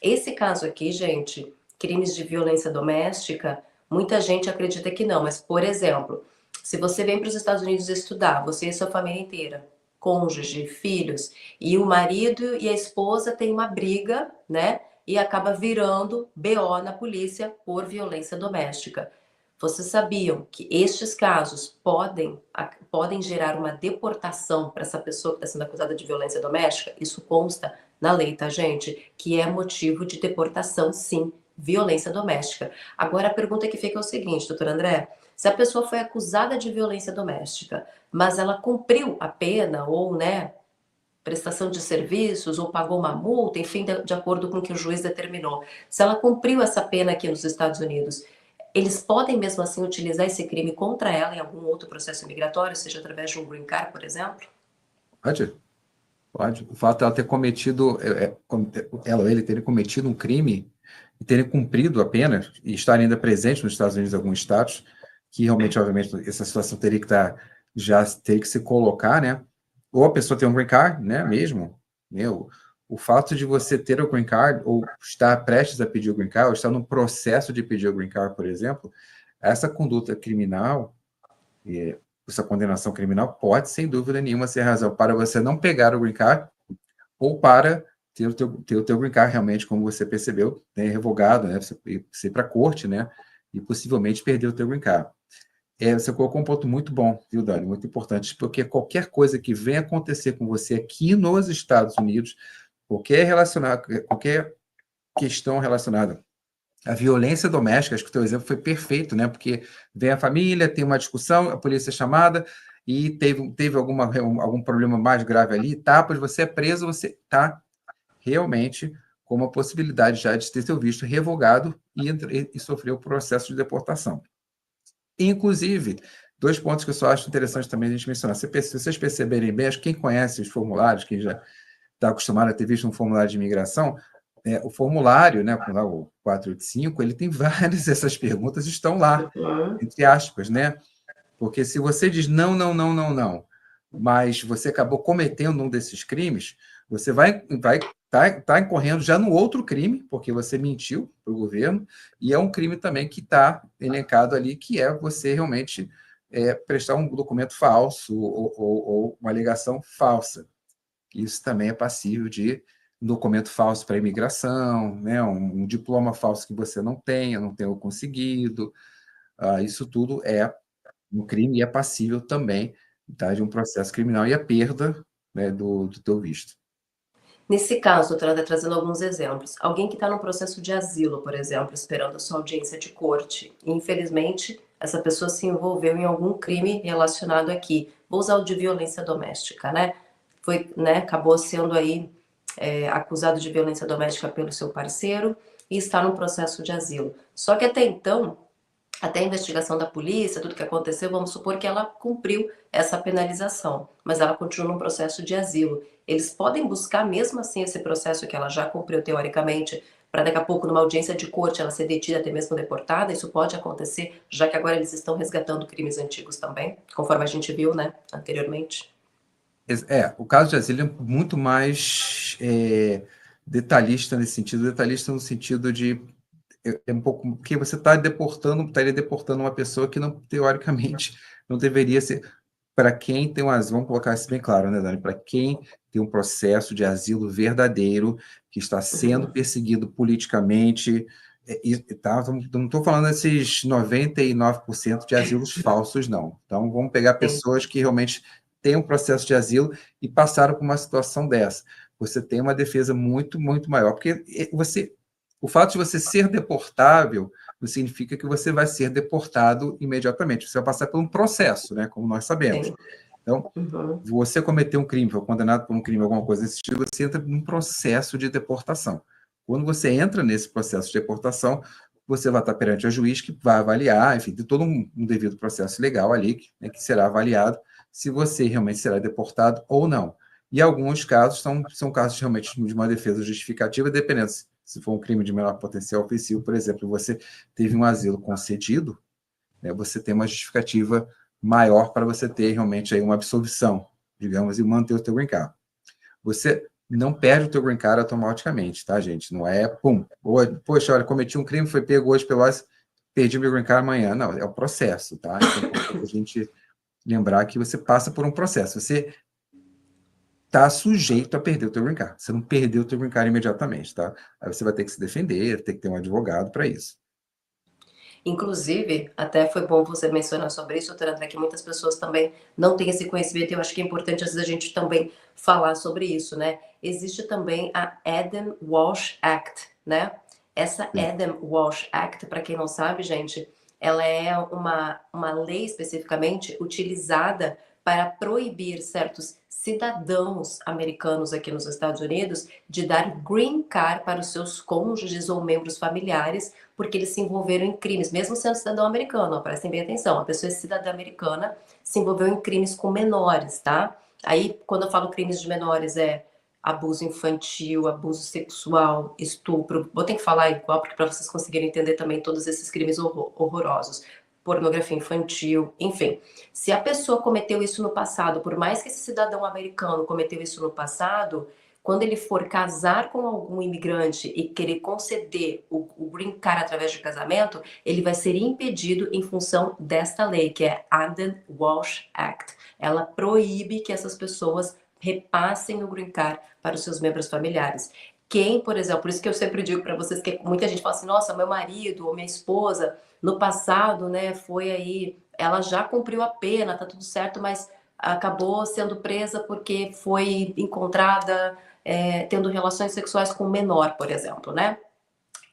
Esse caso aqui, gente, crimes de violência doméstica, muita gente acredita que não, mas, por exemplo, se você vem para os Estados Unidos estudar, você e sua família inteira, cônjuge, filhos, e o marido e a esposa têm uma briga, né? E acaba virando BO na polícia por violência doméstica. Vocês sabiam que estes casos podem gerar uma deportação para essa pessoa que está sendo acusada de violência doméstica? Isso consta na lei, tá, gente? Que é motivo de deportação, sim, violência doméstica. Agora, a pergunta que fica é o seguinte, doutor André: se a pessoa foi acusada de violência doméstica, mas ela cumpriu a pena, ou, né, prestação de serviços, ou pagou uma multa, enfim, de acordo com o que o juiz determinou, se ela cumpriu essa pena aqui nos Estados Unidos, eles podem mesmo assim utilizar esse crime contra ela em algum outro processo migratório, seja através de um green card, por exemplo? Pode? Pode. O fato de ela ter cometido, ela ou ele terem cometido um crime e terem cumprido a pena e estarem ainda presentes nos Estados Unidos, em alguns estados, que realmente, obviamente, essa situação teria que estar, já teria que se colocar, né? Ou a pessoa tem um green card, né, mesmo, o fato de você ter o green card, ou estar prestes a pedir o green card, ou estar no processo de pedir o green card, por exemplo, essa conduta criminal, essa condenação criminal pode, sem dúvida nenhuma, ser razão para você não pegar o green card ou para ter o teu green card realmente, como você percebeu, né, revogado, né, você ir para a corte, né, e possivelmente perder o teu green card. Você colocou um ponto muito bom, viu, Dani? Muito importante, porque qualquer coisa que venha acontecer com você aqui nos Estados Unidos, qualquer questão relacionada à violência doméstica, acho que o teu exemplo foi perfeito, né? Porque vem a família, tem uma discussão, a polícia é chamada e teve algum problema mais grave ali, tá? Pois você é preso, você está realmente com uma possibilidade já de ter seu visto revogado e sofrer o processo de deportação. Inclusive, dois pontos que eu só acho interessante também a gente mencionar. Se vocês perceberem bem, acho que quem conhece os formulários, quem já está acostumado a ter visto um formulário de imigração, o formulário, né, lá, o 485, ele tem várias dessas perguntas, estão lá, Uhum. entre aspas, né? Porque se você diz não, não, não, não, não, mas você acabou cometendo um desses crimes, você vai tá incorrendo já no outro crime, porque você mentiu para o governo, e é um crime também que está elencado ali, que é você realmente prestar um documento falso ou uma alegação falsa. Isso também é passível de um documento falso para imigração, né? Um diploma falso que você não tenha conseguido. Isso tudo é um crime e é passível também, tá, de um processo criminal e a perda, né, do teu visto. Nesse caso, doutora, trazendo alguns exemplos. Alguém que está no processo de asilo, por exemplo, esperando a sua audiência de corte, e infelizmente essa pessoa se envolveu em algum crime relacionado aqui. Vou usar o de violência doméstica, né? Foi, né, acabou sendo aí acusado de violência doméstica pelo seu parceiro e está no processo de asilo. Só que até então, até a investigação da polícia, tudo que aconteceu, vamos supor que ela cumpriu essa penalização, mas ela continua no processo de asilo. Eles podem buscar mesmo assim esse processo que ela já cumpriu teoricamente, para daqui a pouco numa audiência de corte ela ser detida, até mesmo deportada. Isso pode acontecer, já que agora eles estão resgatando crimes antigos também, conforme a gente viu, né, anteriormente. O caso de asilo é muito mais detalhista nesse sentido, detalhista no sentido de um pouco porque você estaria deportando uma pessoa que não, teoricamente, não deveria ser. Para quem tem vamos colocar isso bem claro, né, Dani? Para quem tem um processo de asilo verdadeiro, que está sendo Uhum. perseguido politicamente, tá? Não estou falando desses 99% de asilos falsos, não. Então, vamos pegar Sim. pessoas que realmente têm um processo de asilo e passaram por uma situação dessa. Você tem uma defesa muito, muito maior, porque o fato de você ser deportável não significa que você vai ser deportado imediatamente. Você vai passar por um processo, né? Como nós sabemos. Sim. Então, Uhum. você cometeu um crime, foi condenado por um crime, alguma coisa desse tipo, você entra num processo de deportação. Quando você entra nesse processo de deportação, você vai estar perante a juiz que vai avaliar, enfim, tem todo um devido processo legal ali, né, que será avaliado se você realmente será deportado ou não. E alguns casos são casos realmente de uma defesa justificativa, dependendo se for um crime de menor potencial ofensivo, por exemplo, você teve um asilo concedido, né, você tem uma justificativa maior para você ter realmente aí uma absolvição, digamos, e manter o teu green card. Você não perde o teu green card automaticamente, tá, gente? Não é, pum, poxa, olha, cometi um crime, foi pego hoje pelo ICE, perdi meu green card amanhã. Não, é o processo, tá? Então, é importante a gente lembrar que você passa por um processo. Você está sujeito a perder o teu green card. Você não perdeu o teu green card imediatamente, tá? Aí você vai ter que se defender, ter que ter um advogado para isso. Inclusive, até foi bom você mencionar sobre isso, Tarantã, que muitas pessoas também não têm esse conhecimento, e eu acho que é importante, às vezes, a gente também falar sobre isso, né? Existe também a Adam Walsh Act, né? Essa Sim. Adam Walsh Act, para quem não sabe, gente, ela é uma lei especificamente utilizada para proibir certos cidadãos americanos aqui nos Estados Unidos de dar green card para os seus cônjuges ou membros familiares porque eles se envolveram em crimes, mesmo sendo cidadão americano, ó, prestem bem atenção, a pessoa é cidadã americana, se envolveu em crimes com menores, tá? Aí, quando eu falo crimes de menores, é abuso infantil, abuso sexual, estupro, vou ter que falar igual, porque para vocês conseguirem entender também todos esses crimes horrorosos, pornografia infantil, enfim. Se a pessoa cometeu isso no passado, por mais que esse cidadão americano cometeu isso no passado, quando ele for casar com algum imigrante e querer conceder o green card através de casamento, ele vai ser impedido em função desta lei, que é Adam Walsh Act. Ela proíbe que essas pessoas repassem o green card para os seus membros familiares. quem, por exemplo, por isso que eu sempre digo para vocês que muita gente fala assim, nossa, meu marido ou minha esposa, no passado, né, foi aí, ela já cumpriu a pena, tá tudo certo, mas acabou sendo presa porque foi encontrada tendo relações sexuais com um menor, por exemplo, né?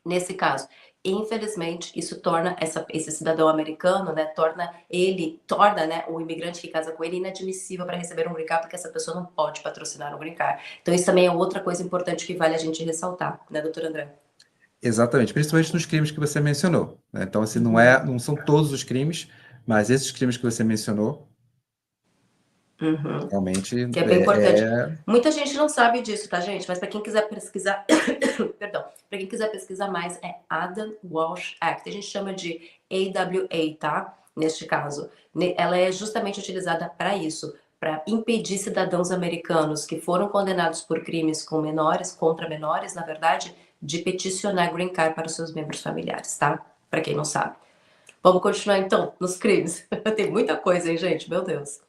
Nesse caso, infelizmente, isso torna esse cidadão americano, né, torna, né, o imigrante que casa com ele inadmissível para receber um green card, porque essa pessoa não pode patrocinar um green card. Então, isso também é outra coisa importante que vale a gente ressaltar, né, doutor André? Exatamente, principalmente nos crimes que você mencionou, né? Então, assim, Uhum. não são todos os crimes, mas esses crimes que você mencionou, Uhum. realmente, Que é bem importante. Muita gente não sabe disso, tá, gente? Mas para quem quiser pesquisar, perdão, para quem quiser pesquisar mais, é Adam Walsh Act. A gente chama de AWA, tá? Neste caso, ela é justamente utilizada para isso, para impedir cidadãos americanos que foram condenados por crimes com menores, contra menores, na verdade, de peticionar green card para os seus membros familiares, tá? Para quem não sabe. Vamos continuar então nos crimes. Tem muita coisa, hein, gente? Meu Deus.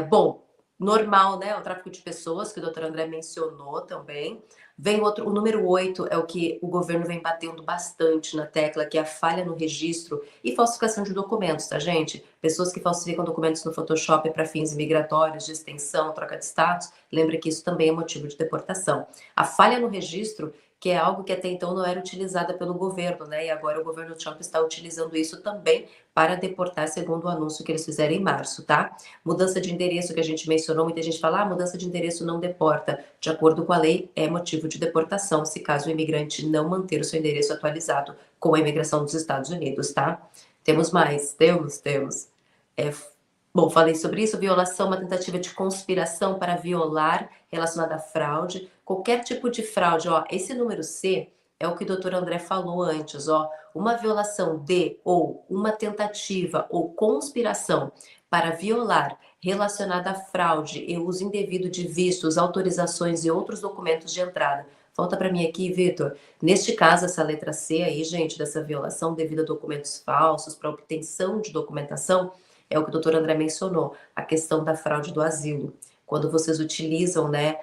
Bom, normal, né? O tráfico de pessoas, que o doutor André mencionou também. Vem outro, o número 8 é o que o governo vem batendo bastante na tecla, que é a falha no registro e falsificação de documentos, tá, gente? Pessoas que falsificam documentos no Photoshop para fins migratórios, de extensão, troca de status, lembra que isso também é motivo de deportação. A falha no registro, que é algo que até então não era utilizada pelo governo, né? E agora o governo Trump está utilizando isso também para deportar, segundo o anúncio que eles fizeram em março, tá? Mudança de endereço que a gente mencionou, muita gente fala, mudança de endereço não deporta. De acordo com a lei, é motivo de deportação se caso o imigrante não manter o seu endereço atualizado com a imigração dos Estados Unidos, tá? Temos mais, temos. É, bom, falei sobre isso, violação, uma tentativa de conspiração para violar relacionada à fraude, qualquer tipo de fraude, ó, esse número C é o que o doutor André falou antes, ó, uma violação de ou uma tentativa ou conspiração para violar relacionada à fraude e uso indevido de vistos, autorizações e outros documentos de entrada. Volta para mim aqui, Vitor. Neste caso, essa letra C aí, gente, dessa violação devido a documentos falsos para obtenção de documentação, é o que o doutor André mencionou, a questão da fraude do asilo. Quando vocês utilizam, né,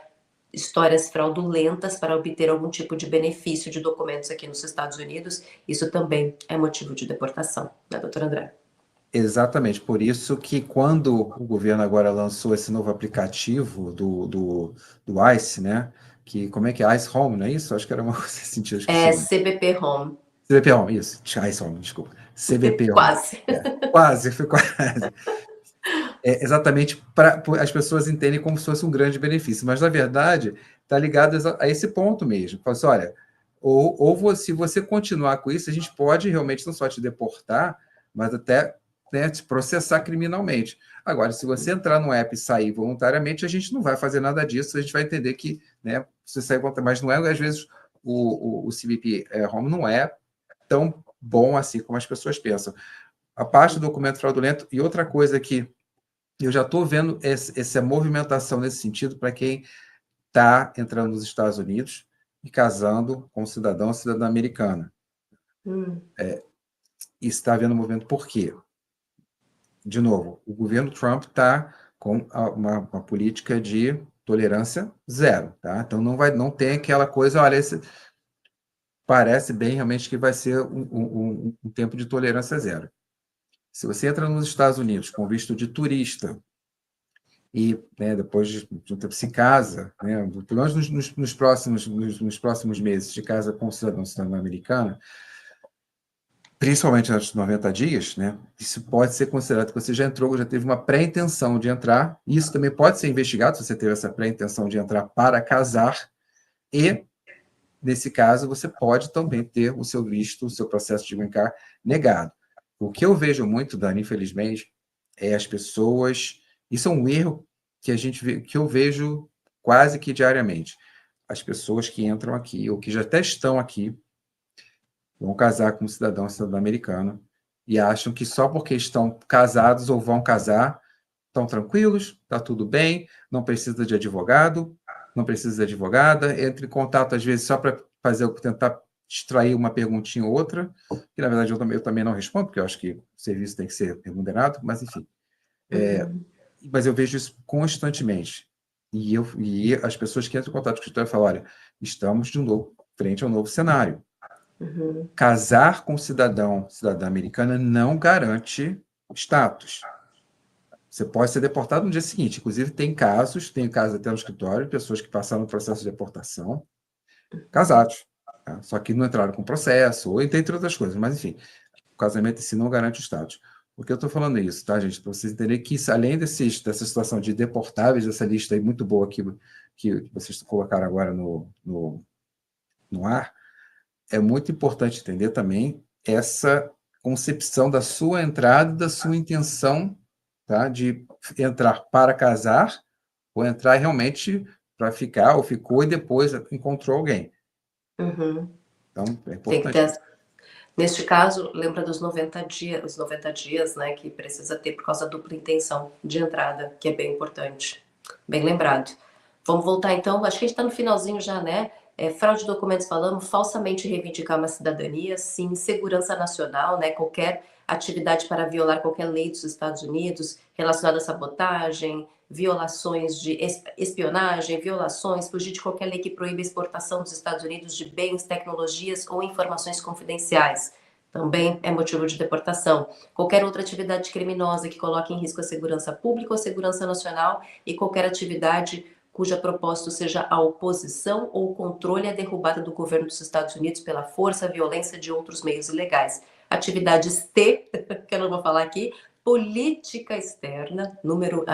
histórias fraudulentas para obter algum tipo de benefício de documentos aqui nos Estados Unidos, isso também é motivo de deportação, né, doutor André? Exatamente, por isso que quando o governo agora lançou esse novo aplicativo do ICE, né? Que, como é que é? ICE Home, não é isso? Acho que era uma coisa assim, eu esqueci É o nome. CBP Home. CBP Home, isso. ICE Home, desculpa. CBP Home. Quase. Quase, foi quase. Exatamente para as pessoas entenderem como se fosse um grande benefício, mas na verdade está ligado a esse ponto mesmo. Fala assim, olha, se você continuar com isso, a gente pode realmente não só te deportar, mas até, né, te processar criminalmente. Agora, se você entrar no app e sair voluntariamente, a gente não vai fazer nada disso, a gente vai entender que, né, você sair voluntariamente, mas não é, às vezes, o CBP Home não é tão bom assim como as pessoas pensam. A parte do documento fraudulento, e outra coisa que eu já estou vendo essa movimentação nesse sentido para quem está entrando nos Estados Unidos e casando com um cidadão ou cidadã americana. Hum. E está havendo um movimento por quê? De novo, o governo Trump está com uma política de tolerância zero, tá? Então não tem aquela coisa, olha, parece bem realmente que vai ser um tempo de tolerância zero. Se você entra nos Estados Unidos com visto de turista, e, né, depois de um tempo se casa, né, pelo menos nos próximos meses, de casa com cidadão americana, principalmente nos 90 dias, né, isso pode ser considerado que você já entrou, já teve uma pré-intenção de entrar, e isso também pode ser investigado, se você teve essa pré-intenção de entrar para casar, e, nesse caso, você pode também ter o seu visto, o seu processo de green card negado. O que eu vejo muito, Dani, infelizmente, é as pessoas. Isso é um erro que que eu vejo quase que diariamente. As pessoas que entram aqui, ou que já até estão aqui, vão casar com um cidadão ou cidadã americano, e acham que só porque estão casados ou vão casar, estão tranquilos, está tudo bem, não precisa de advogado, não precisa de advogada, entra em contato às vezes só para tentar extrair uma perguntinha ou outra, que na verdade eu também não respondo, porque eu acho que o serviço tem que ser remunerado, mas enfim. Uhum. Mas eu vejo isso constantemente. E as pessoas que entram em contato com o escritório falam, olha, estamos de novo frente ao novo cenário. Casar com cidadã americana não garante status. Você pode ser deportado no dia seguinte. Inclusive, tem casos até no escritório, pessoas que passaram no processo de deportação, casados, tá? Só que não entraram com processo, ou entre outras coisas, mas enfim, o casamento em si não garante o status. Por que eu estou falando isso, tá, gente? Para vocês entenderem que, além dessa situação de deportáveis, essa lista aí muito boa que vocês colocaram agora no ar, é muito importante entender também essa concepção da sua entrada e da sua intenção, tá, de entrar para casar ou entrar realmente para ficar, ou ficou e depois encontrou alguém. Então, é Tem que importante. ter, neste caso, lembra dos 90 dias, os 90 dias, né, que precisa ter por causa da dupla intenção de entrada, que é bem importante. Bem lembrado. Vamos voltar então, acho que a gente está no finalzinho já, né? Fraude de documentos falamos, falsamente reivindicar uma cidadania, sim, segurança nacional, né? Qualquer atividade para violar qualquer lei dos Estados Unidos relacionada à sabotagem, violações de espionagem, violações, fugir de qualquer lei que proíba a exportação dos Estados Unidos de bens, tecnologias ou informações confidenciais. Também é motivo de deportação. Qualquer outra atividade criminosa que coloque em risco a segurança pública ou a segurança nacional e qualquer atividade cuja propósito seja a oposição ou o controle à derrubada do governo dos Estados Unidos pela força, violência de outros meios ilegais. Atividades T, que eu não vou falar aqui, política externa, número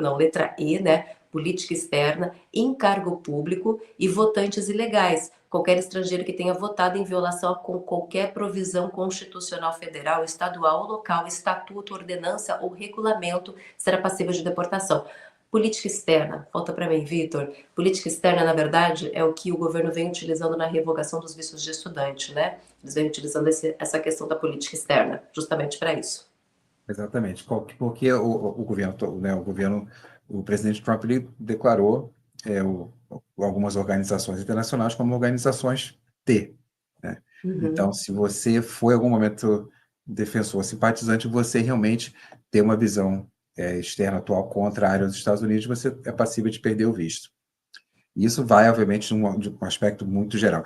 não, letra E, né? Política externa, encargo público e votantes ilegais. Qualquer estrangeiro que tenha votado em violação com qualquer provisão constitucional federal, estadual ou local, estatuto, ordenança ou regulamento será passível de deportação. Política externa, volta para mim, Vitor. Política externa, na verdade, é o que o governo vem utilizando na revogação dos vistos de estudante, né? Eles vêm utilizando essa questão da política externa, justamente para isso. Exatamente, porque o governo, né, o presidente Trump ele declarou algumas organizações internacionais como organizações T, né? Então, se você foi em algum momento defensor, simpatizante, você realmente tem uma visão externa atual contrária aos Estados Unidos, você é passível de perder o visto. Isso vai, obviamente, de um aspecto muito geral.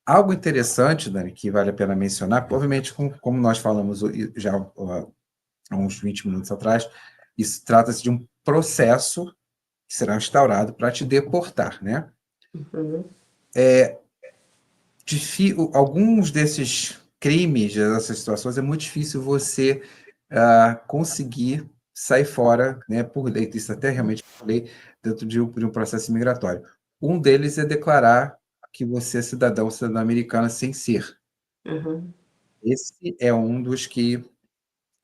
Algo interessante, Dani, que vale a pena mencionar, obviamente, como nós falamos já há uns 20 minutos atrás, isso trata-se de um processo que será instaurado para te deportar, né? Alguns desses crimes, dessas situações, é muito difícil você conseguir sair fora, né, por lei, isso até realmente por lei, dentro de um processo migratório. Um deles é declarar que você é cidadão ou cidadã americana sem ser. Esse é um dos que,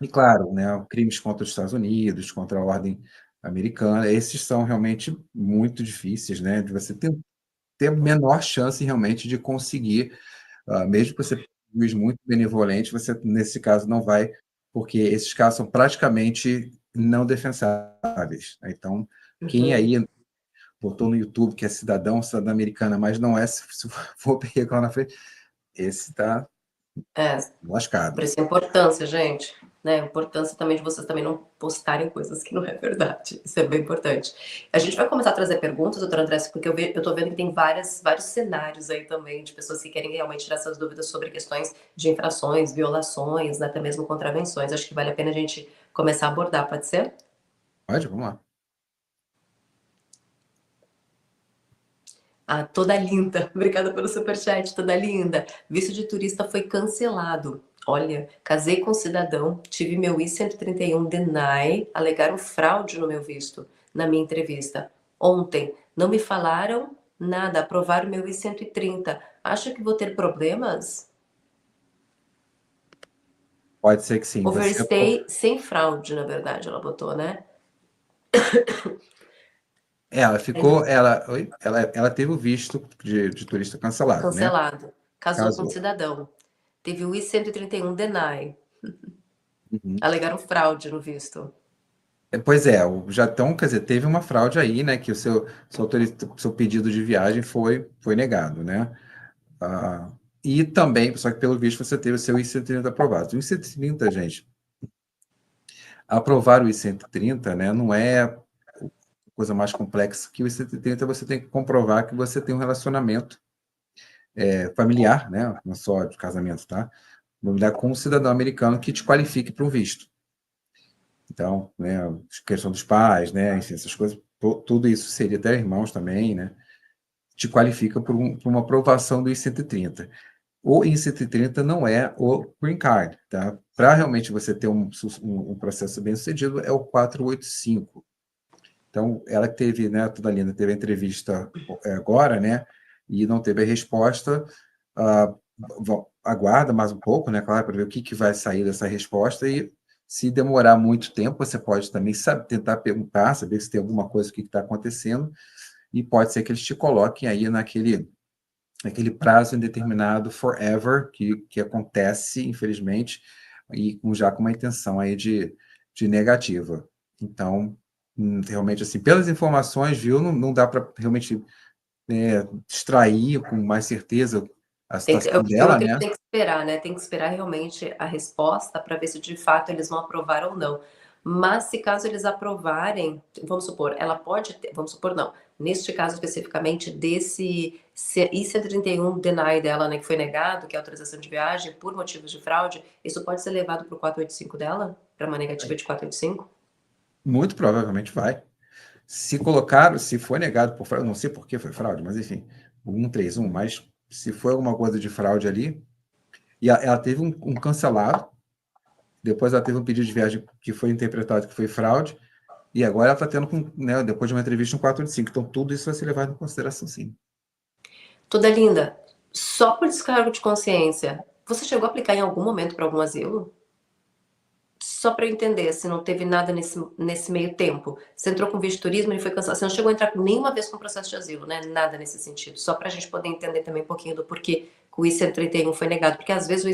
e claro, né, crimes contra os Estados Unidos, contra a ordem americana, esses são realmente muito difíceis, né, de você ter a menor chance realmente de conseguir, mesmo que você seja um juiz muito benevolente, você, nesse caso, não vai, porque esses casos são praticamente não defensáveis, né? Então, quem aí botou no YouTube que é cidadã americana, mas não é, se for pegar lá na frente, esse está lascado. Por isso a importância, gente, né? A importância também de vocês também não postarem coisas que não é verdade. Isso é bem importante. A gente vai começar a trazer perguntas, doutora Andressa, porque eu tô vendo que tem vários cenários aí também de pessoas que querem realmente tirar essas dúvidas sobre questões de infrações, violações, né, até mesmo contravenções. Acho que vale a pena a gente começar a abordar, pode ser? Pode, vamos lá. Toda linda. Obrigada pelo superchat, toda linda. Visto de turista foi cancelado. Olha, casei com um cidadão, tive meu I-131 deny, alegaram fraude no meu visto, na minha entrevista. Ontem, não me falaram nada, aprovaram meu I-130. Acho que vou ter problemas? Pode ser que sim. Overstay sem fraude, na verdade, ela botou, né? Ela teve o visto de turista cancelado, né? Cancelado. Casou com um Casou. cidadão. Teve o I-131 deny. Uhum. Alegaram fraude no visto. Pois é, já estão, quer dizer, teve uma fraude aí, né? Que seu pedido de viagem foi negado, né? E também, só que pelo visto você teve o seu I-130 aprovado. O I-130, gente, aprovar o I-130, né? Não é coisa mais complexa, que o I-130 você tem que comprovar que você tem um relacionamento familiar, né? Não só de casamento, tá? Familiar com um cidadão americano que te qualifique para um visto. Então, né, a questão dos pais, né, enfim, essas coisas, tudo isso seria até irmãos também, né? Te qualifica por uma aprovação do I-130. O I-130 não é o Green Card, tá? Para realmente você ter um processo bem sucedido, é o 485. Então, ela teve, né, toda linda, teve a entrevista agora, né, e não teve a resposta. ah, Aguarda mais um pouco, né, claro, para ver o que vai sair dessa resposta, e se demorar muito tempo, você pode também tentar perguntar, saber se tem alguma coisa, o que está acontecendo, e pode ser que eles te coloquem aí naquele prazo indeterminado forever, que acontece, infelizmente, e já com uma intenção aí de negativa. Então, realmente, assim, pelas informações, viu, não dá para realmente extrair com mais certeza a situação Eu dela, acredito que né? tem que esperar, né? Tem que esperar realmente a resposta para ver se de fato eles vão aprovar ou não. Mas se caso eles aprovarem, vamos supor, ela pode ter, vamos supor não, neste caso especificamente desse I-131 deny dela, né, que foi negado, que é a autorização de viagem por motivos de fraude, isso pode ser levado para o 485 dela? Para uma negativa de 485? Muito provavelmente vai. Se colocaram, se foi negado por fraude, não sei por que foi fraude, mas enfim, o 131, mas se foi alguma coisa de fraude ali, e ela teve um cancelado, depois ela teve um pedido de viagem que foi interpretado que foi fraude, e agora ela está tendo, né, depois de uma entrevista, um 485. Então, tudo isso vai ser levado em consideração, sim. Toda linda. Só por descargo de consciência, você chegou a aplicar em algum momento para algum asilo? Só para eu entender, se não teve nada nesse meio tempo. Você entrou com visto de turismo, ele foi cancelado. Você não chegou a entrar nenhuma vez com processo de asilo, né? Nada nesse sentido. Só para a gente poder entender também um pouquinho do porquê que o I-131 foi negado. Porque às vezes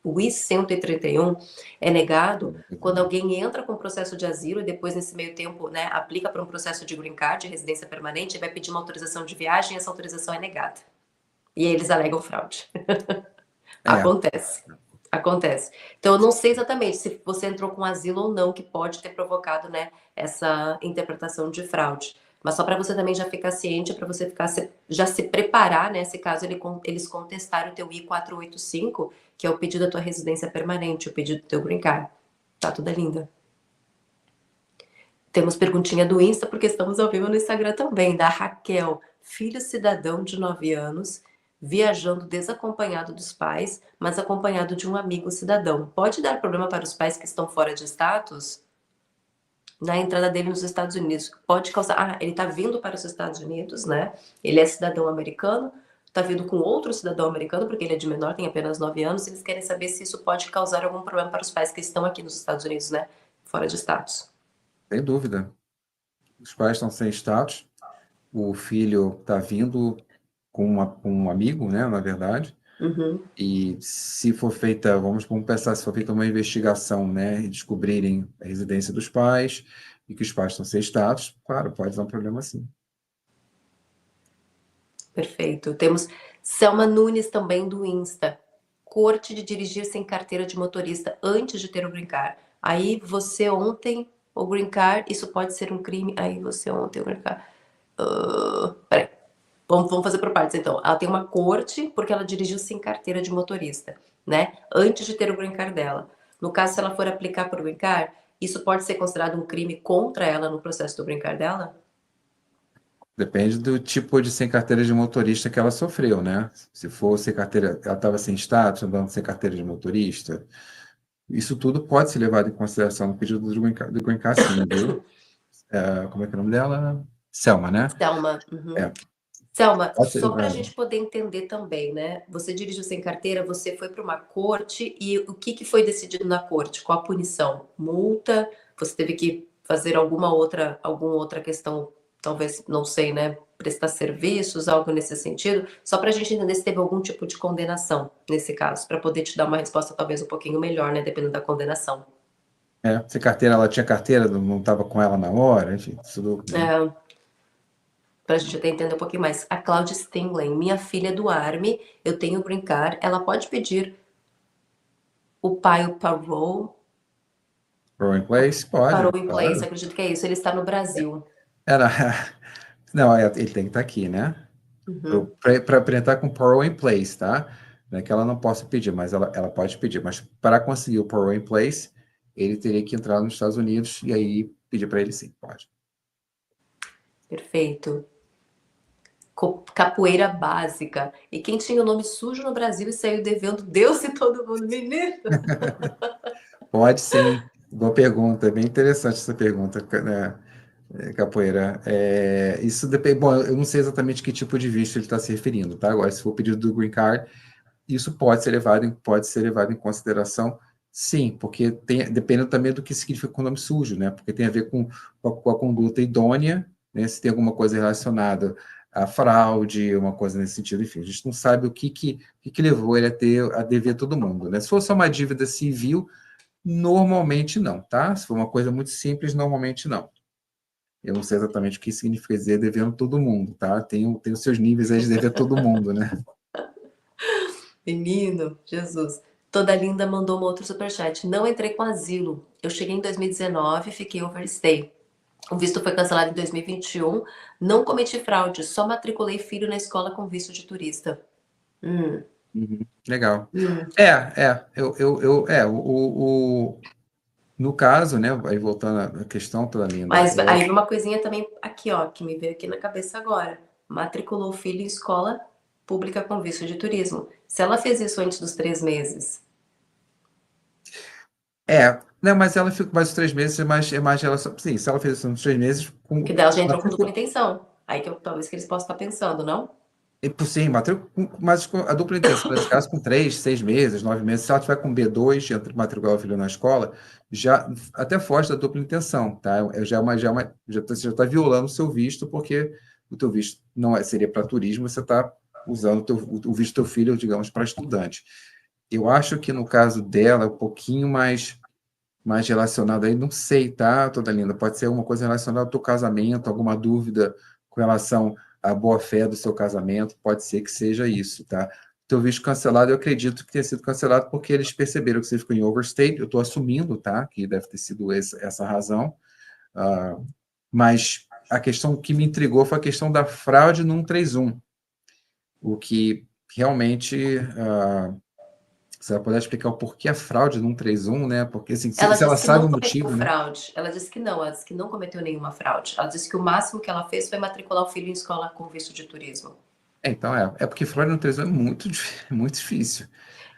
o I-131 é negado quando alguém entra com processo de asilo e depois, nesse meio tempo, né, aplica para um processo de green card, de residência permanente, e vai pedir uma autorização de viagem e essa autorização é negada. E aí eles alegam fraude. É, Acontece. Acontece. Então, eu não sei exatamente se você entrou com asilo ou não, que pode ter provocado, né, essa interpretação de fraude. Mas só para você também já ficar ciente, para você já se preparar, né, se caso eles contestarem o teu I-485, que é o pedido da tua residência permanente, o pedido do teu green card. Tá tudo linda. Temos perguntinha do Insta, porque estamos ao vivo no Instagram também, da Raquel, filho cidadão de 9 anos, viajando desacompanhado dos pais, mas acompanhado de um amigo cidadão. Pode dar problema para os pais que estão fora de status? Na entrada dele nos Estados Unidos. Pode causar. Ah, ele está vindo para os Estados Unidos, né? Ele é cidadão americano, está vindo com outro cidadão americano, porque ele é de menor, tem apenas 9 anos. Eles querem saber se isso pode causar algum problema para os pais que estão aqui nos Estados Unidos, né? Fora de status. sem dúvida. Os pais estão sem status, o filho está vindo com um amigo, né, na verdade, Uhum. e se for feita, vamos pensar, se for feita uma investigação, né, e descobrirem a residência dos pais e que os pais estão sem status, claro, pode dar um problema sim. Perfeito. Temos Selma Nunes também do Insta. Corte de dirigir sem carteira de motorista antes de ter o green card. Aí você ontem, o green card, isso pode ser um crime. Aí você ontem, o green card. Peraí. Vamos fazer por partes então. Ela tem uma corte porque ela dirigiu sem carteira de motorista, né? Antes de ter o green card dela. No caso, se ela for aplicar por green card, isso pode ser considerado um crime contra ela no processo do green card dela? Depende do tipo de sem carteira de motorista que ela sofreu, né? Se for sem carteira, ela estava sem status, andando sem carteira de motorista, isso tudo pode ser levado em consideração no pedido do Green Card, sim, viu? Como é que é o nome dela? Selma, né? Selma. Uhum. É, Selma, pode ser, só para a gente poder entender também, né? Você dirigiu sem carteira, você foi para uma corte e o que foi decidido na corte? Qual a punição? Multa? Você teve que fazer alguma outra questão, talvez, não sei, né? Prestar serviços, algo nesse sentido? Só para a gente entender se teve algum tipo de condenação nesse caso, para poder te dar uma resposta talvez um pouquinho melhor, né? Dependendo da condenação. se carteira, ela tinha carteira, não estava com ela na hora, enfim, tudo, né? É, para a gente até entender um pouquinho mais. A Cláudia Stinglen, minha filha do Army, eu tenho green card, ela pode pedir o pai, o parole, Pro in place, pode, parole in place, claro. acredito que é isso, ele está no Brasil. Era, não, ele tem que estar aqui, né? Uhum. Para apresentar com parole in place, tá? Não é que ela não possa pedir, mas ela pode pedir. Mas para conseguir o parole in place, ele teria que entrar nos Estados Unidos e aí pedir para ele sim, pode. Perfeito. Capoeira básica. E quem tinha o nome sujo no Brasil e saiu devendo Deus e todo mundo, menino. Pode sim. Boa pergunta, é bem interessante essa pergunta, né, Capoeira. Isso depende. Bom, eu não sei exatamente que tipo de visto ele está se referindo, tá? Agora, se for o pedido do Green Card, isso pode ser levado em consideração, sim, porque depende também do que significa o nome sujo, né? Porque tem a ver com a conduta idônea, né? Se tem alguma coisa relacionada à fraude, uma coisa nesse sentido, enfim, a gente não sabe o que levou ele a dever todo mundo, né? Se fosse só uma dívida civil, normalmente não, tá? Se for uma coisa muito simples, normalmente não. Eu não sei exatamente o que significa dizer devendo todo mundo, tá? Tem os seus níveis aí de dever todo mundo, né? Menino, Jesus. Toda linda mandou uma outra superchat. Não entrei com asilo. Eu cheguei em 2019 e fiquei overstay. O visto foi cancelado em 2021. Não cometi fraude, só matriculei filho na escola com visto de turista. Uhum, legal. Hum. No caso, né, aí voltando à questão toda linda, Mas aí uma coisinha também aqui, ó, que me veio aqui na cabeça agora. Matriculou o filho em escola pública com visto de turismo. Se ela fez isso antes dos 3 meses, né, mas ela ficou mais de 3 meses, é mais relação, sim, se ela fez isso nos 3 meses, que dela já entrou com dupla intenção. Aí que talvez que eles possam estar pensando, não? sim, mas com a dupla intenção, nesse caso, com 3, 6 meses, 9 meses, se ela tiver com B2, matricular o filho na escola, já até foge da dupla intenção, tá? Você já está violando o seu visto, porque o teu visto não seria para turismo, você está usando o visto do teu filho, digamos, para estudante. Eu acho que no caso dela, é um pouquinho mais relacionado aí, não sei, tá, toda linda? Pode ser alguma coisa relacionada ao teu casamento, alguma dúvida com relação à boa-fé do seu casamento, pode ser que seja isso, tá? Teu visto cancelado, eu acredito que tenha sido cancelado porque eles perceberam que você ficou em overstay, eu estou assumindo, tá, que deve ter sido essa razão, mas a questão que me intrigou foi a questão da fraude no 131, o que realmente se ela puder explicar o porquê a fraude no 131, né? Porque assim, Ela se ela disse que sabe não o cometeu motivo, né? fraude. Ela disse que não, ela disse que não cometeu nenhuma fraude. Ela disse que o máximo que ela fez foi matricular o filho em escola com visto de turismo. Então é porque fraude no 131 é muito, muito difícil.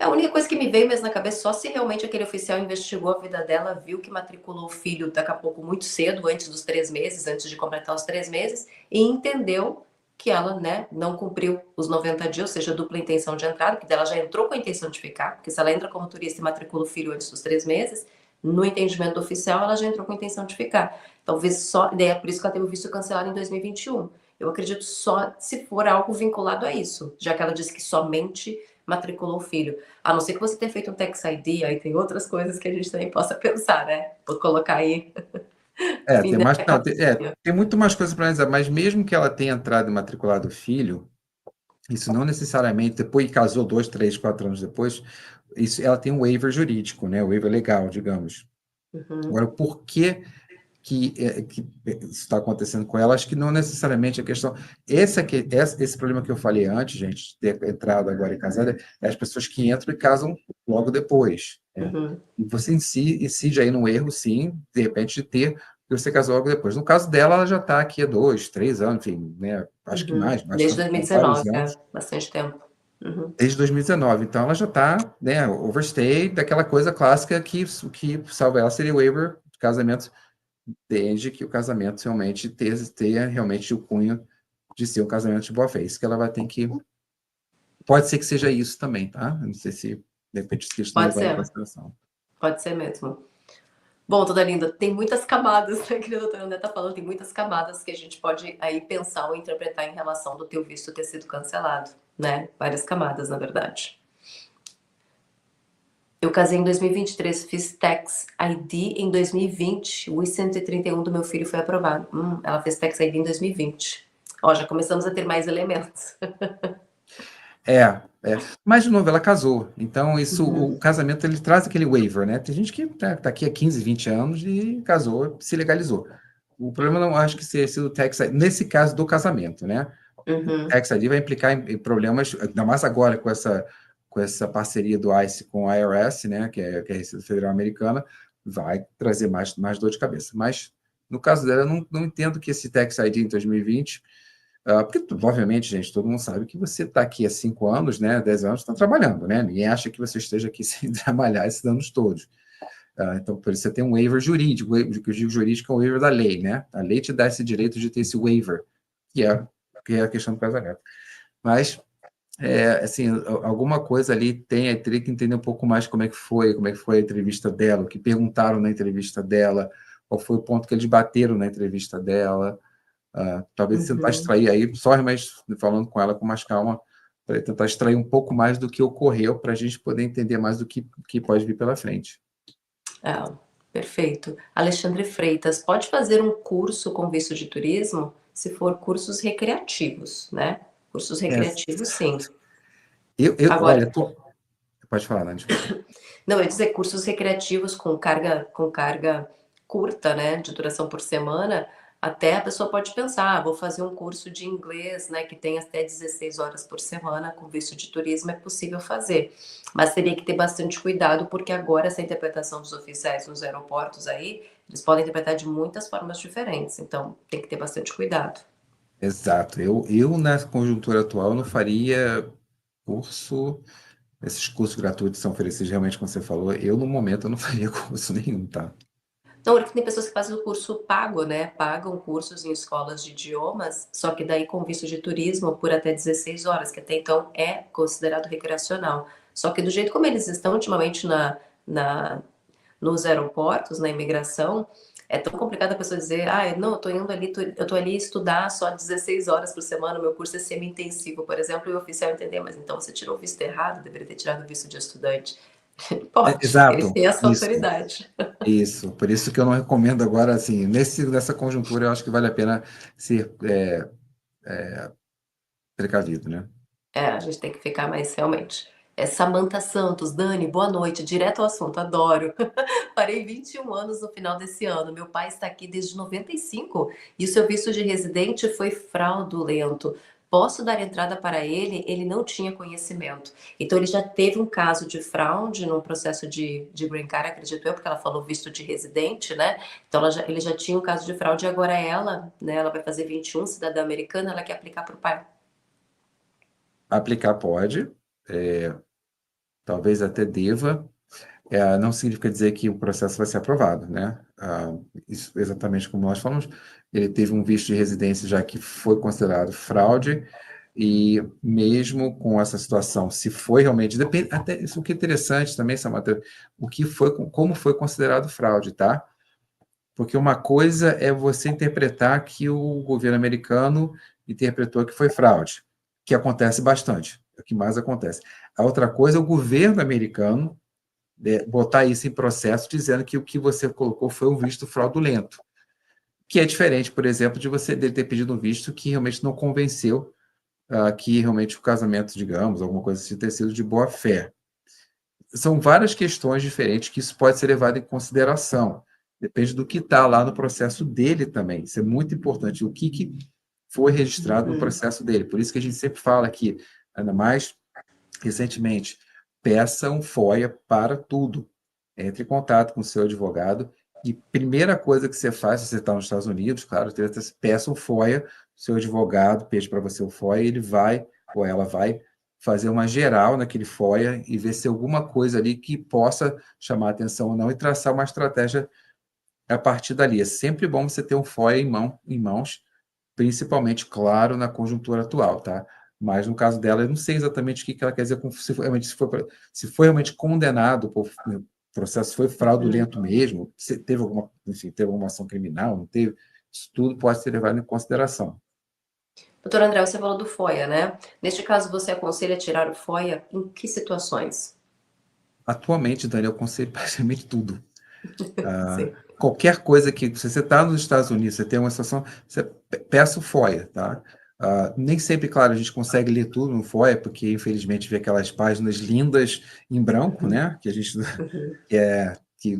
É a única coisa que me veio mesmo na cabeça, só se realmente aquele oficial investigou a vida dela, viu que matriculou o filho daqui a pouco muito cedo, antes dos 3 meses, antes de completar os 3 meses, e entendeu que ela, né, não cumpriu os 90 dias, ou seja, dupla intenção de entrada, porque ela já entrou com a intenção de ficar, porque se ela entra como turista e matricula o filho antes dos 3 meses, no entendimento do oficial, ela já entrou com a intenção de ficar. Talvez só, é por isso que ela teve o visto cancelado em 2021. Eu acredito só se for algo vinculado a isso, já que ela disse que somente matriculou o filho. A não ser que você tenha feito um Tax ID, aí tem outras coisas que a gente também possa pensar, né? Vou colocar aí. Tem mais, não, tem muito mais coisas para analisar, mas mesmo que ela tenha entrado e matriculado o filho, isso não necessariamente, depois casou 2, 3, 4 anos depois, isso, ela tem um waiver jurídico, né? O waiver legal, digamos. Uhum. Agora, por que isso está acontecendo com ela? Acho que não necessariamente a questão. Esse problema que eu falei antes, gente, de ter entrado agora e casada, é as pessoas que entram e casam logo depois. Né? Uhum. E você incide aí no erro, sim, de repente, de ter que você casou logo depois. No caso dela, ela já está aqui há 2, 3 anos, enfim, né? Acho que Uhum. mais, Desde vários 2019, anos. bastante tempo. Uhum. Desde 2019. Então, ela já está, né, overstay, daquela coisa clássica que salva ela seria o waiver de casamento desde que o casamento realmente tenha realmente o cunho de ser um casamento de boa fé. Isso que ela vai ter que. Pode ser que seja isso também, tá? Eu não sei se de repente isso não Pode levar em ser, consideração. pode ser mesmo. Bom, toda linda, tem muitas camadas, né, que a doutora André tá falando, tem muitas camadas que a gente pode aí pensar ou interpretar em relação do teu visto ter sido cancelado, né? Várias camadas, na verdade. Eu casei em 2023, fiz Tax ID em 2020. O I-131 do meu filho foi aprovado. Ela fez Tax ID em 2020. Ó, já começamos a ter mais elementos. Mas, de novo, ela casou. Então, Uhum. o casamento, ele traz aquele waiver, né? Tem gente que tá aqui há 15, 20 anos e casou, se legalizou. o problema não acho que seja sido o Tax ID, nesse caso do casamento, né? O Tax ID vai implicar em problemas, ainda mais agora com essa parceria do ICE com a IRS, né, que é a Receita Federal Americana, vai trazer mais dor de cabeça. Mas, no caso dela, eu não entendo que esse Tax ID em 2020, porque, obviamente, gente, todo mundo sabe que você está aqui há 5 anos, né, 10 anos, está trabalhando, né? Ninguém acha que você esteja aqui sem trabalhar esses anos todos. Então, por isso você tem um waiver jurídico, que eu digo jurídico é um waiver da lei, né? A lei te dá esse direito de ter esse waiver, que é a questão do casamento. Mas, assim, alguma coisa ali teria que entender um pouco mais como é que foi a entrevista dela, o que perguntaram na entrevista dela, qual foi o ponto que eles bateram na entrevista dela. Talvez tentar extrair aí, só mas falando com ela com mais calma, para tentar extrair um pouco mais do que ocorreu, para a gente poder entender mais do que pode vir pela frente. Perfeito. Alexandre Freitas, pode fazer um curso com visto de turismo se for cursos recreativos, né? Cursos recreativos, sim. Agora, Olha, pode falar, Nani, desculpa. não, eu ia dizer cursos recreativos com carga curta, né, de duração por semana, até a pessoa pode pensar, vou fazer um curso de inglês, né, que tem até 16 horas por semana, com visto de turismo é possível fazer. Mas teria que ter bastante cuidado, porque agora essa interpretação dos oficiais nos aeroportos aí, eles podem interpretar de muitas formas diferentes, então tem que ter bastante cuidado. Exato. Eu, na conjuntura atual, não faria curso, esses cursos gratuitos são oferecidos realmente, como você falou, eu, no momento, eu não faria curso nenhum, tá? Não, tem pessoas que fazem o curso pago, né? Pagam cursos em escolas de idiomas, só que daí com visto de turismo por até 16 horas, que até então é considerado recreacional. Só que do jeito como eles estão ultimamente nos aeroportos, na imigração, é tão complicado a pessoa dizer, não, eu tô indo ali, eu tô ali estudar só 16 horas por semana, meu curso é semi-intensivo, por exemplo, e o oficial entender, mas então você tirou o visto errado, deveria ter tirado o visto de estudante. Pode, eles Exato, têm essa isso. autoridade. Isso, por isso que eu não recomendo agora, assim, nessa conjuntura, eu acho que vale a pena ser precavido, né? A gente tem que ficar mais realmente. Samantha Santos, Dani, boa noite. Direto ao assunto, adoro. Parei 21 anos no final desse ano. Meu pai está aqui desde 95 e o seu visto de residente foi fraudulento. Posso dar entrada para ele? Ele não tinha conhecimento. Então, ele já teve um caso de fraude num processo de green card, acredito eu, porque ela falou visto de residente, né? Então, ele já tinha um caso de fraude e agora ela, né, ela vai fazer 21, cidadã americana, ela quer aplicar para o pai. Aplicar pode, talvez até deva, não significa dizer que o processo vai ser aprovado, né? Isso, exatamente como nós falamos, ele teve um visto de residência já que foi considerado fraude, e mesmo com essa situação, se foi realmente, depende, até isso que é interessante também, Samantha, como foi considerado fraude, tá? Porque uma coisa é você interpretar que o governo americano interpretou que foi fraude, que acontece bastante, é o que mais acontece. A outra coisa é o governo americano botar isso em processo dizendo que o que você colocou foi um visto fraudulento, que é diferente, por exemplo, dele ter pedido um visto que realmente não convenceu que realmente o casamento, digamos, alguma coisa assim, ter sido de boa fé. São várias questões diferentes que isso pode ser levado em consideração. Depende do que está lá no processo dele também. Isso é muito importante. O que foi registrado no processo dele. Por isso que a gente sempre fala que, ainda mais recentemente, peça um FOIA para tudo. Entre em contato com o seu advogado e primeira coisa que você faz, se você está nos Estados Unidos, claro, peça um FOIA, seu advogado pede para você o FOIA, ele vai, ou ela vai, fazer uma geral naquele FOIA e ver se alguma coisa ali que possa chamar a atenção ou não e traçar uma estratégia a partir dali. É sempre bom você ter um FOIA em mãos, principalmente, claro, na conjuntura atual, tá? Mas no caso dela, eu não sei exatamente o que ela quer dizer com se foi realmente condenado por processo, foi fraudulento mesmo, se teve alguma ação criminal, não teve, isso tudo pode ser levado em consideração. Doutor André, você falou do FOIA, né? Neste caso, você aconselha tirar o FOIA em que situações? Atualmente, Daniel, eu aconselho praticamente tudo. Sim. Qualquer coisa que, se você está nos Estados Unidos, você tem uma situação, você peça o FOIA, tá? Nem sempre, claro, a gente consegue ler tudo no FOIA, porque, infelizmente, vê aquelas páginas lindas em branco, né? Que a gente que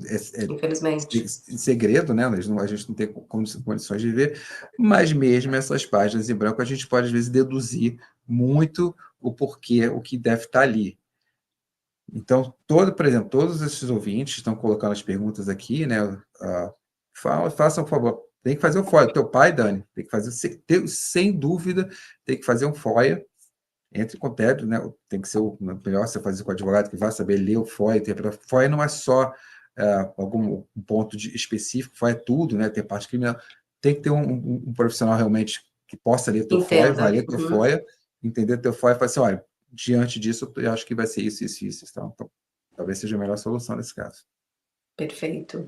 Infelizmente. em segredo, né? A gente não tem condições de ver, mas mesmo essas páginas em branco, a gente pode, às vezes, deduzir muito o porquê, o que deve estar ali. Então, por exemplo, todos esses ouvintes estão colocando as perguntas aqui, né? Façam, por favor, tem que fazer um FOIA. Teu pai, Dani, tem que fazer, sem dúvida, tem que fazer um FOIA. Entre em contato, né? Tem que ser melhor você fazer com o advogado que vai saber ler o FOIA, interpretar. FOIA não é só algum um ponto específico, FOIA é tudo, né? Tem parte criminal. Tem que ter um profissional realmente que possa ler teu FOIA, vai ler teu FOIA, entender teu FOIA e falar assim, olha, diante disso, eu acho que vai ser isso, isso, isso. Então, talvez seja a melhor solução nesse caso. Perfeito.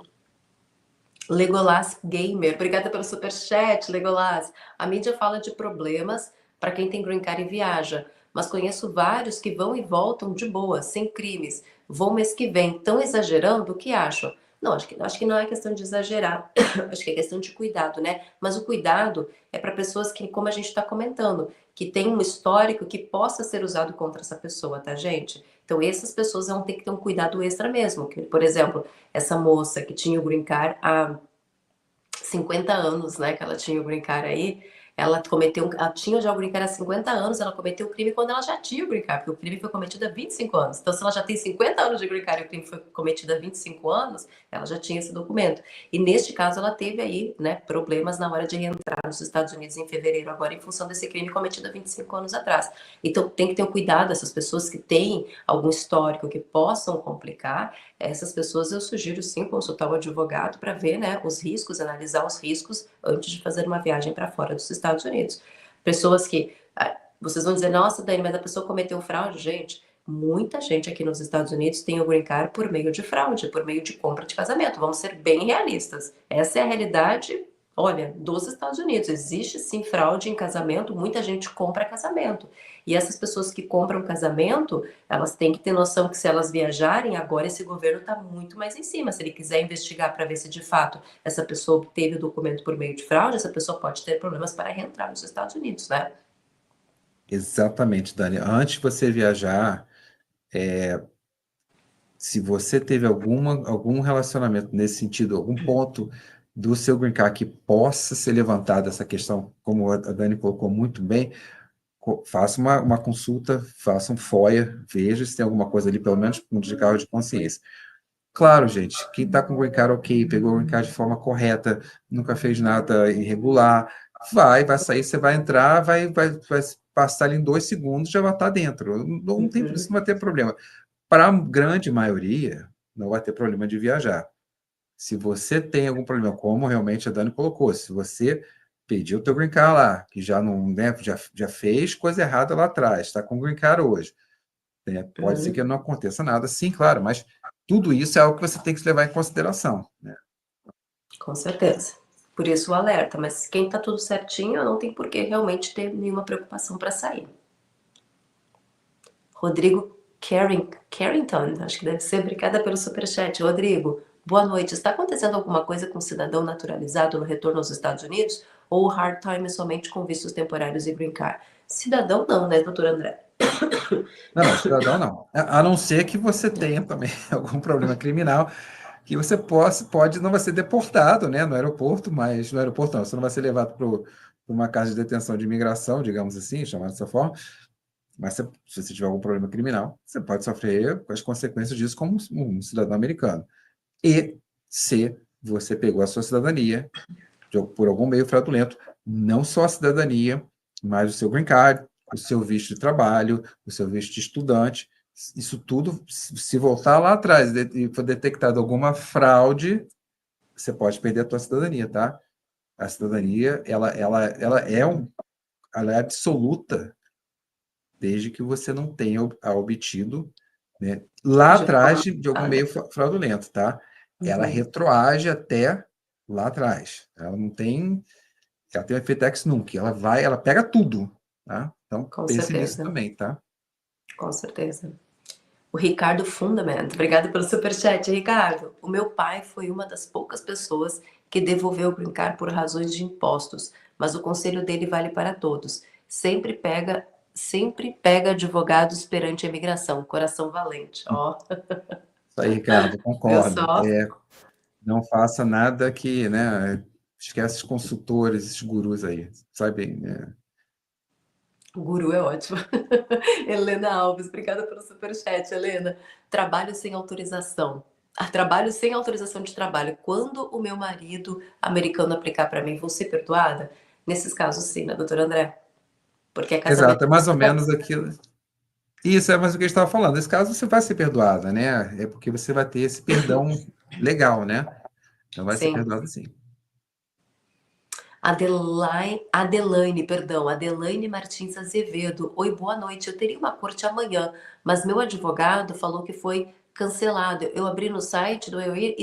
Legolas Gamer, obrigada pelo superchat, Legolas. A mídia fala de problemas para quem tem green card e viaja, mas conheço vários que vão e voltam de boa, sem crimes. Vão mês que vem, estão exagerando? O que acham? Não, acho que não é questão de exagerar, acho que é questão de cuidado, né? Mas o cuidado é para pessoas que, como a gente está comentando, que tem um histórico que possa ser usado contra essa pessoa, tá, gente? Então, essas pessoas vão ter que ter um cuidado extra mesmo. Que, por exemplo, essa moça que tinha o green card há 50 anos, né, que ela tinha o green card aí, ela tinha já o green card há 50 anos, ela cometeu o crime quando ela já tinha o green card, porque o crime foi cometido há 25 anos. Então, se ela já tem 50 anos de green card e o crime foi cometido há 25 anos, ela já tinha esse documento. E neste caso, ela teve aí, né, problemas na hora de reentrar nos Estados Unidos em fevereiro, agora em função desse crime cometido há 25 anos atrás. Então, tem que ter um cuidado, essas pessoas que têm algum histórico que possam complicar, essas pessoas eu sugiro sim consultar o advogado para ver, né, os riscos, analisar os riscos antes de fazer uma viagem para fora dos Estados Unidos. Pessoas que vocês vão dizer, nossa, Dani, mas a pessoa cometeu fraude, gente. Muita gente aqui nos Estados Unidos tem o green card por meio de fraude, por meio de compra de casamento. Vamos ser bem realistas. Essa é a realidade, olha, dos Estados Unidos. Existe sim fraude em casamento, muita gente compra casamento. E essas pessoas que compram casamento, elas têm que ter noção que se elas viajarem, agora esse governo está muito mais em cima. Se ele quiser investigar para ver se de fato essa pessoa obteve o documento por meio de fraude, essa pessoa pode ter problemas para reentrar nos Estados Unidos, né? Exatamente, Dani. Antes de você viajar, se você teve algum relacionamento nesse sentido, algum ponto do seu green card que possa ser levantado essa questão, como a Dani colocou muito bem, faça uma consulta, faça um FOIA, veja se tem alguma coisa ali, pelo menos um de cargo de consciência. Claro, gente, quem está com o green card ok, pegou o green card de forma correta, nunca fez nada irregular, vai sair, você vai entrar, vai passar ali em 2 segundos, já vai estar dentro. Não tem, isso não vai ter problema. Para a grande maioria, não vai ter problema de viajar. Se você tem algum problema, como realmente a Dani colocou, se você pediu o teu green card lá, que já não, né, já fez coisa errada lá atrás, está com green card hoje, né, pode ser que não aconteça nada, sim, claro, mas tudo isso é algo que você tem que levar em consideração, né? Com certeza. Por isso o alerta, mas quem está tudo certinho não tem por que realmente ter nenhuma preocupação para sair. Rodrigo Carrington, acho que deve ser, obrigada pelo superchat. Rodrigo, boa noite. Está acontecendo alguma coisa com cidadão naturalizado no retorno aos Estados Unidos? Ou o hard time somente com vistos temporários e green card? Cidadão não, né, doutor André? Não, cidadão não. A não ser que você tenha também algum problema criminal, que você pode não vai ser deportado, né, no aeroporto, mas no aeroporto não, você não vai ser levado para uma casa de detenção de imigração, digamos assim, chamada dessa forma, mas se você tiver algum problema criminal, você pode sofrer as consequências disso como um cidadão americano. E se você pegou a sua cidadania por algum meio fraudulento, não só a cidadania, mas o seu green card, o seu visto de trabalho, o seu visto de estudante, isso tudo, se voltar lá atrás e for detectado alguma fraude, você pode perder a sua cidadania, tá? A cidadania, ela é absoluta desde que você não tenha obtido, né, lá atrás de algum meio fraudulento, tá? Ela retroage até lá atrás. Ela não tem, ela tem um efeito ex nunc, ela pega tudo, tá? Então Com pense nisso certeza, também, tá? com certeza. O Ricardo Fundament, obrigado pelo superchat, Ricardo. O meu pai foi uma das poucas pessoas que devolveu o green card por razões de impostos, mas o conselho dele vale para todos. Sempre pega advogados perante a imigração, coração valente. Ó, aí, Ricardo, Viu concordo. só? Não faça nada que, né? Esquece os consultores, esses gurus aí, sabe? Né? O guru é ótimo. Helena Alves, obrigada pelo superchat, Helena. Trabalho sem autorização. Trabalho sem autorização de trabalho. Quando o meu marido americano aplicar para mim, vou ser perdoada? Nesses casos, sim, né, doutor André? Porque é casamento Exato, é por mais ou cidadão. menos aquilo. Isso é mais o que a gente estava falando. Nesse caso, você vai ser perdoada, né? É porque você vai ter esse perdão legal, né? Então vai ser Sim. perdoada sim. Adelaine Martins Azevedo. Oi, boa noite. Eu teria uma corte amanhã, mas meu advogado falou que foi cancelado. Eu abri no site do EUI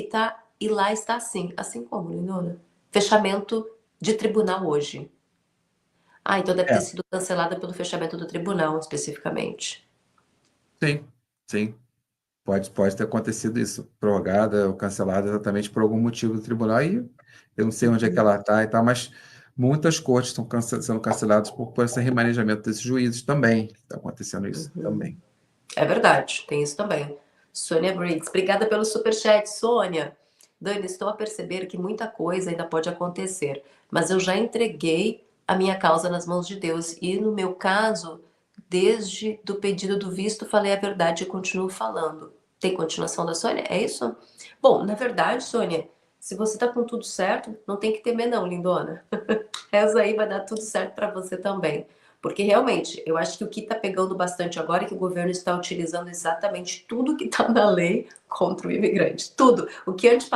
e lá está assim. Assim como, Lindona? Fechamento de tribunal hoje. Ah, então deve ter É, sido cancelada pelo fechamento do tribunal, especificamente. sim, sim. Pode ter acontecido isso, prorrogada ou cancelada exatamente por algum motivo do tribunal. E eu não sei onde é que ela está e tal, mas muitas cortes estão sendo canceladas por esse remanejamento desses juízes também. Está acontecendo isso também. É verdade, tem isso também. Sônia Briggs, obrigada pelo superchat, Sônia. Dani, estou a perceber que muita coisa ainda pode acontecer, mas eu já entreguei a minha causa nas mãos de Deus e no meu caso, desde do pedido do visto, falei a verdade e continuo falando. Tem continuação da Sônia? É isso? Bom, na verdade, Sônia, se você tá com tudo certo, não tem que temer não, lindona. Essa aí vai dar tudo certo para você também. Porque realmente, eu acho que o que está pegando bastante agora é que o governo está utilizando exatamente tudo que está na lei contra o imigrante. Tudo. O que antes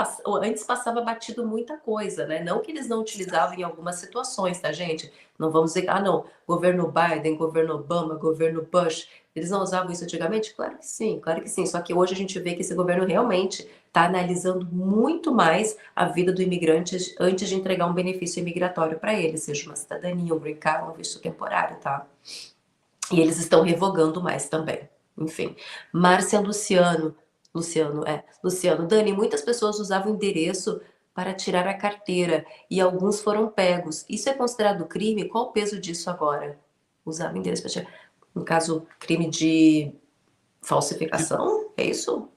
passava batido muita coisa, né? Não que eles não utilizavam em algumas situações, tá, gente? Não vamos dizer, ah, não, governo Biden, governo Obama, governo Bush, eles não usavam isso antigamente? Claro que sim, claro que sim. Só que hoje a gente vê que esse governo realmente está analisando muito mais a vida do imigrante antes de entregar um benefício imigratório para ele, seja uma cidadania, um green card, um visto temporário, tá? E eles estão revogando mais também. Enfim. Márcia Luciano, Dani, muitas pessoas usavam endereço para tirar a carteira e alguns foram pegos. Isso é considerado crime? Qual o peso disso agora? Usava endereço para tirar. No caso, crime de falsificação? É isso?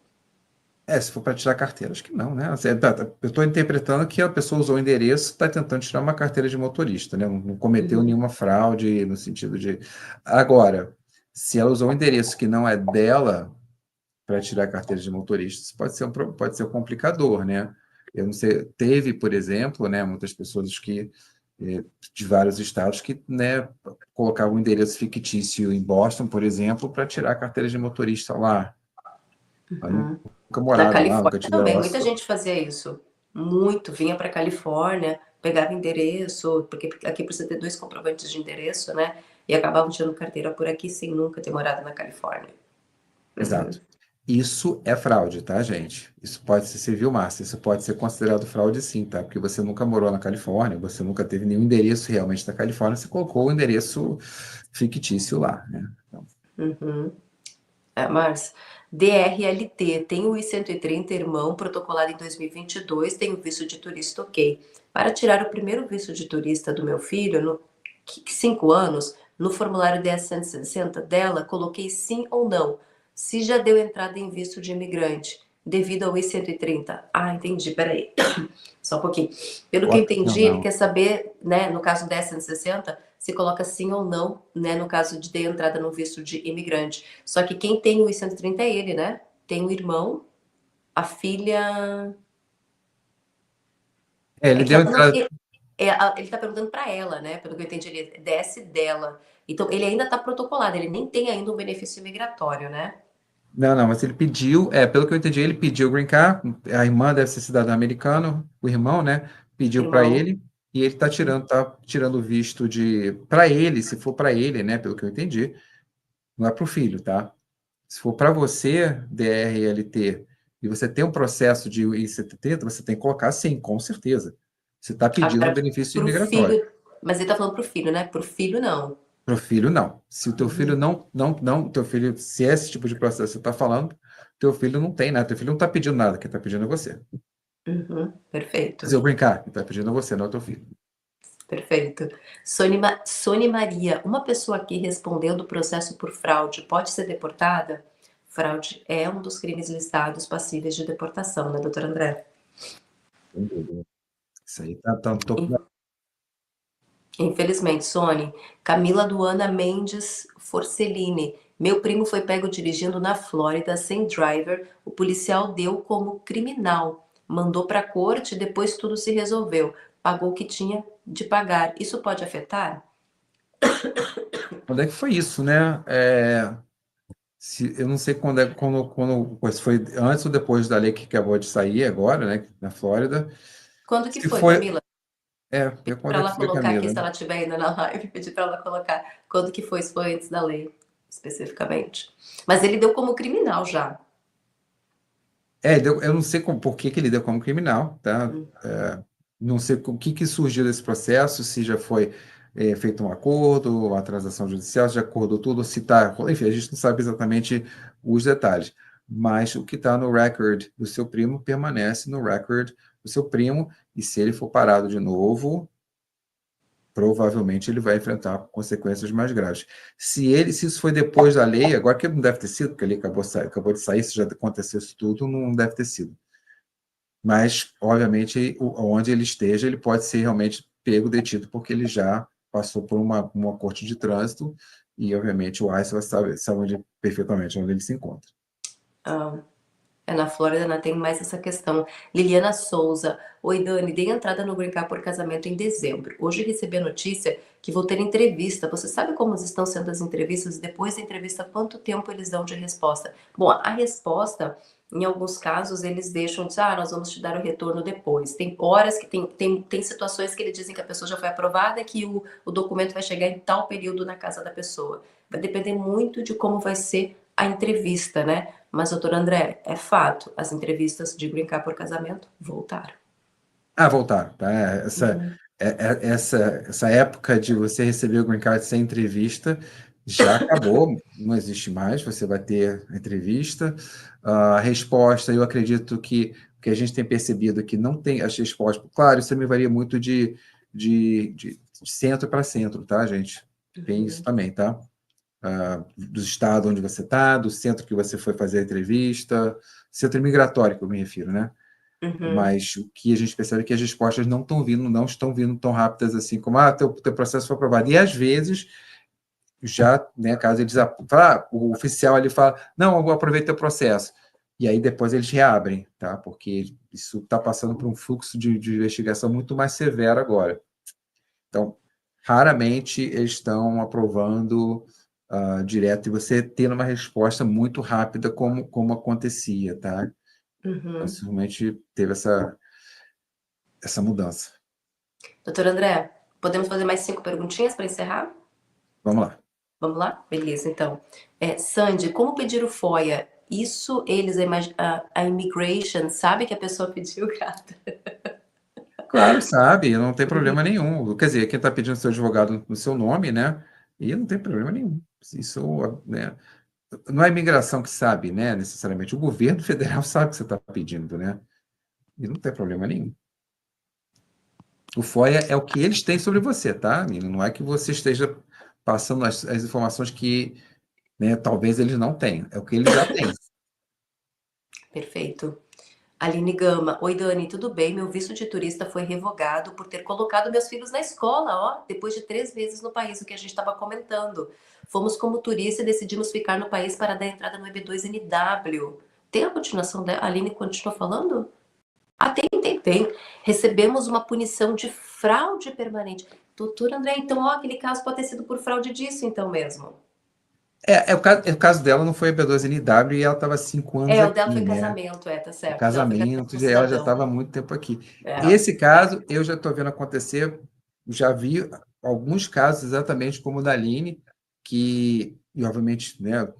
Se for para tirar carteira, acho que não, né? Assim, eu estou interpretando que a pessoa usou o endereço, está tentando tirar uma carteira de motorista, né? Não cometeu Uhum. nenhuma fraude no sentido de. Agora, se ela usou um endereço que não é dela para tirar a carteira de motorista, isso pode ser um complicador, né? Eu não sei, teve, por exemplo, né, muitas pessoas de vários estados que, né, colocavam um endereço fictício em Boston, por exemplo, para tirar a carteira de motorista lá. Mas Uhum. nunca Na moraram lá, Califórnia nunca tiveram também, lá. muita gente fazia isso. Muito, vinha para Califórnia, pegava endereço, porque aqui precisa ter dois comprovantes de endereço, né? E acabavam tirando carteira por aqui sem nunca ter morado na Califórnia. Uhum. Exato. Isso é fraude, tá, gente? Isso pode ser civil massa, isso pode ser considerado fraude sim, tá? Porque você nunca morou na Califórnia, você nunca teve nenhum endereço realmente da Califórnia, você colocou o endereço fictício lá, né? Então, Uhum. É, Márcia. DRLT, tenho o I-130, irmão, protocolado em 2022, tenho visto de turista, ok. Para tirar o primeiro visto de turista do meu filho, 5 anos, no formulário DS-160 dela, coloquei sim ou não, se já deu entrada em visto de imigrante, devido ao I-130. Ah, entendi, peraí. Só um pouquinho. Pelo que eu não, entendi, ele não. quer saber, né, no caso do 160, se coloca sim ou não, né, no caso de ter entrada no visto de imigrante. Só que quem tem o I-130 é ele, né? Tem o irmão, a filha. É Ele que deu ela não. entrada. Ele tá perguntando para ela, né? Pelo que eu entendi, ele desce dela. Então, ele ainda tá protocolado, ele nem tem ainda um benefício imigratório, né? Não, não, mas ele pediu, pelo que eu entendi, ele pediu o green card, a irmã deve ser cidadã americana, o irmão, né, pediu para Irmão. ele, e ele tá tirando o visto de, para ele, se for para ele, né, pelo que eu entendi, não é para o filho, tá? Se for para você, DRLT, e você tem um processo de I-130, você tem que colocar sim, com certeza. Você está pedindo o Agora, benefício pro imigratório. filho. Mas ele tá falando pro filho, né? Pro filho, não. Para o filho, não. Se o teu filho Uhum. não, teu filho, se esse tipo de processo você está falando, teu filho não tem nada, teu filho não está pedindo nada, quem está pedindo é você. Uhum. Dizer Perfeito. o green card, quem está pedindo é você, não é teu filho. Perfeito. Sônia Maria, uma pessoa aqui respondendo o processo por fraude pode ser deportada? Fraude é um dos crimes listados passíveis de deportação, né, doutor André? Sem dúvida. Isso aí tá no topo In- da... Infelizmente, Sony. Camila Duana Mendes Forcellini. Meu primo foi pego dirigindo na Flórida sem driver. O policial deu como criminal. Mandou para a corte e depois tudo se resolveu. Pagou o que tinha de pagar. Isso pode afetar? Quando é que foi isso, né? Eu não sei se foi antes ou depois da lei que acabou de sair agora, né? Na Flórida. Quando que Se foi, foi... Camila? Vê Para quando é que ela foi, colocar aqui, Camila. se ela estiver ainda na live, pedir para ela colocar quando que foi, se foi antes da lei, especificamente. Mas ele deu como criminal já. Eu não sei por que ele deu como criminal, tá? Hum. Não sei o que surgiu desse processo, se já foi feito um acordo, uma transação judicial, se já acordou tudo, se está... Enfim, a gente não sabe exatamente os detalhes, mas o que está no record do seu primo permanece no record do seu primo, e se ele for parado de novo, provavelmente ele vai enfrentar consequências mais graves. Se isso foi depois da lei, agora que não deve ter sido, porque ele acabou de sair, se já aconteceu isso tudo, não deve ter sido. Mas, obviamente, onde ele esteja, ele pode ser realmente pego, detido, porque ele já passou por uma corte de trânsito e, obviamente, o ICE vai saber perfeitamente onde ele se encontra. Ah, na Flórida não tem mais essa questão. Liliana Souza. Oi, Dani, dei entrada no Green Card por casamento em dezembro. Hoje recebi a notícia que vou ter entrevista. Você sabe como estão sendo as entrevistas? Depois da entrevista, quanto tempo eles dão de resposta? Bom, a resposta, em alguns casos, eles deixam de, nós vamos te dar o retorno depois. Tem horas que tem situações que eles dizem que a pessoa já foi aprovada e que o documento vai chegar em tal período na casa da pessoa. Vai depender muito de como vai ser a entrevista, né? Mas, doutor André, é fato, as entrevistas de Green Card por casamento voltaram. Voltar, tá? Essa época de você receber o Green Card sem entrevista já acabou, não existe mais, você vai ter entrevista. A resposta, eu acredito que a gente tem percebido que não tem as respostas. Claro, isso também varia muito de centro para centro, tá, gente? Tem isso também, tá? Do estado onde você está, do centro que você foi fazer a entrevista, centro migratório que eu me refiro, né? Uhum. Mas o que a gente percebe é que as respostas não estão vindo tão rápidas assim, como, teu processo foi aprovado. E às vezes, já, né, caso eles o oficial ali fala, não, eu aproveito teu processo. E aí depois eles reabrem, tá? Porque isso está passando por um fluxo de investigação muito mais severo agora. Então, raramente eles estão aprovando direto e você tendo uma resposta muito rápida como acontecia, tá? Então, Uhum. simplesmente teve essa mudança. Doutor André, podemos fazer mais 5 perguntinhas para encerrar? Vamos lá. Vamos lá? Beleza, então. Sandy, como pedir o FOIA? Isso eles, a immigration, sabe que a pessoa pediu, gata? Claro, sabe, não tem problema nenhum. Quer dizer, quem está pedindo seu advogado no seu nome, né? E não tem problema nenhum. Isso, né? Não é a imigração que sabe, né? Necessariamente. O governo federal sabe o que você está pedindo, né? E não tem problema nenhum. O FOIA é o que eles têm sobre você, tá, Nino? Não é que você esteja passando as informações que, né, talvez eles não tenham. É o que eles já têm. Perfeito. Aline Gama. Oi, Dani, tudo bem? Meu visto de turista foi revogado por ter colocado meus filhos na escola, ó, depois de 3 meses no país, o que a gente estava comentando. Fomos como turista e decidimos ficar no país para dar entrada no EB2NW. Tem a continuação da Aline continua falando? Tem. Recebemos uma punição de fraude permanente. Doutor André, então, ó, aquele caso pode ter sido por fraude disso, então mesmo. O caso dela não foi a B2NW e ela estava 5 anos O dela aqui, foi né? casamento, tá O certo. O dela foi casamento casamento, com ela já cidadão. estava há muito tempo aqui. É. Esse caso, eu já estou vendo acontecer, já vi alguns casos exatamente como o da Aline, e obviamente, né,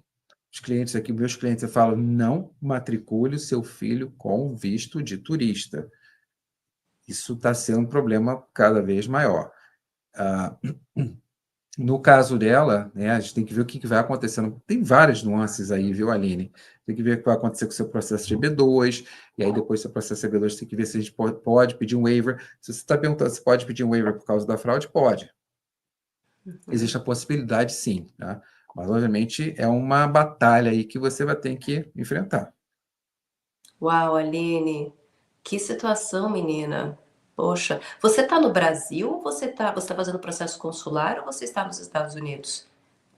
os clientes aqui, meus clientes, eu falo, não matricule o seu filho com visto de turista. Isso está sendo um problema cada vez maior. No caso dela, né, a gente tem que ver o que vai acontecendo. Tem várias nuances aí, viu, Aline? Tem que ver o que vai acontecer com o seu processo de B2, e aí depois do seu processo de B2 tem que ver se a gente pode pedir um waiver. Se você está perguntando se pode pedir um waiver por causa da fraude, pode. Existe a possibilidade, sim, tá? Mas, obviamente, é uma batalha aí que você vai ter que enfrentar. Uau, Aline, que situação, menina. Poxa, você está no Brasil ou você tá fazendo processo consular ou você está nos Estados Unidos?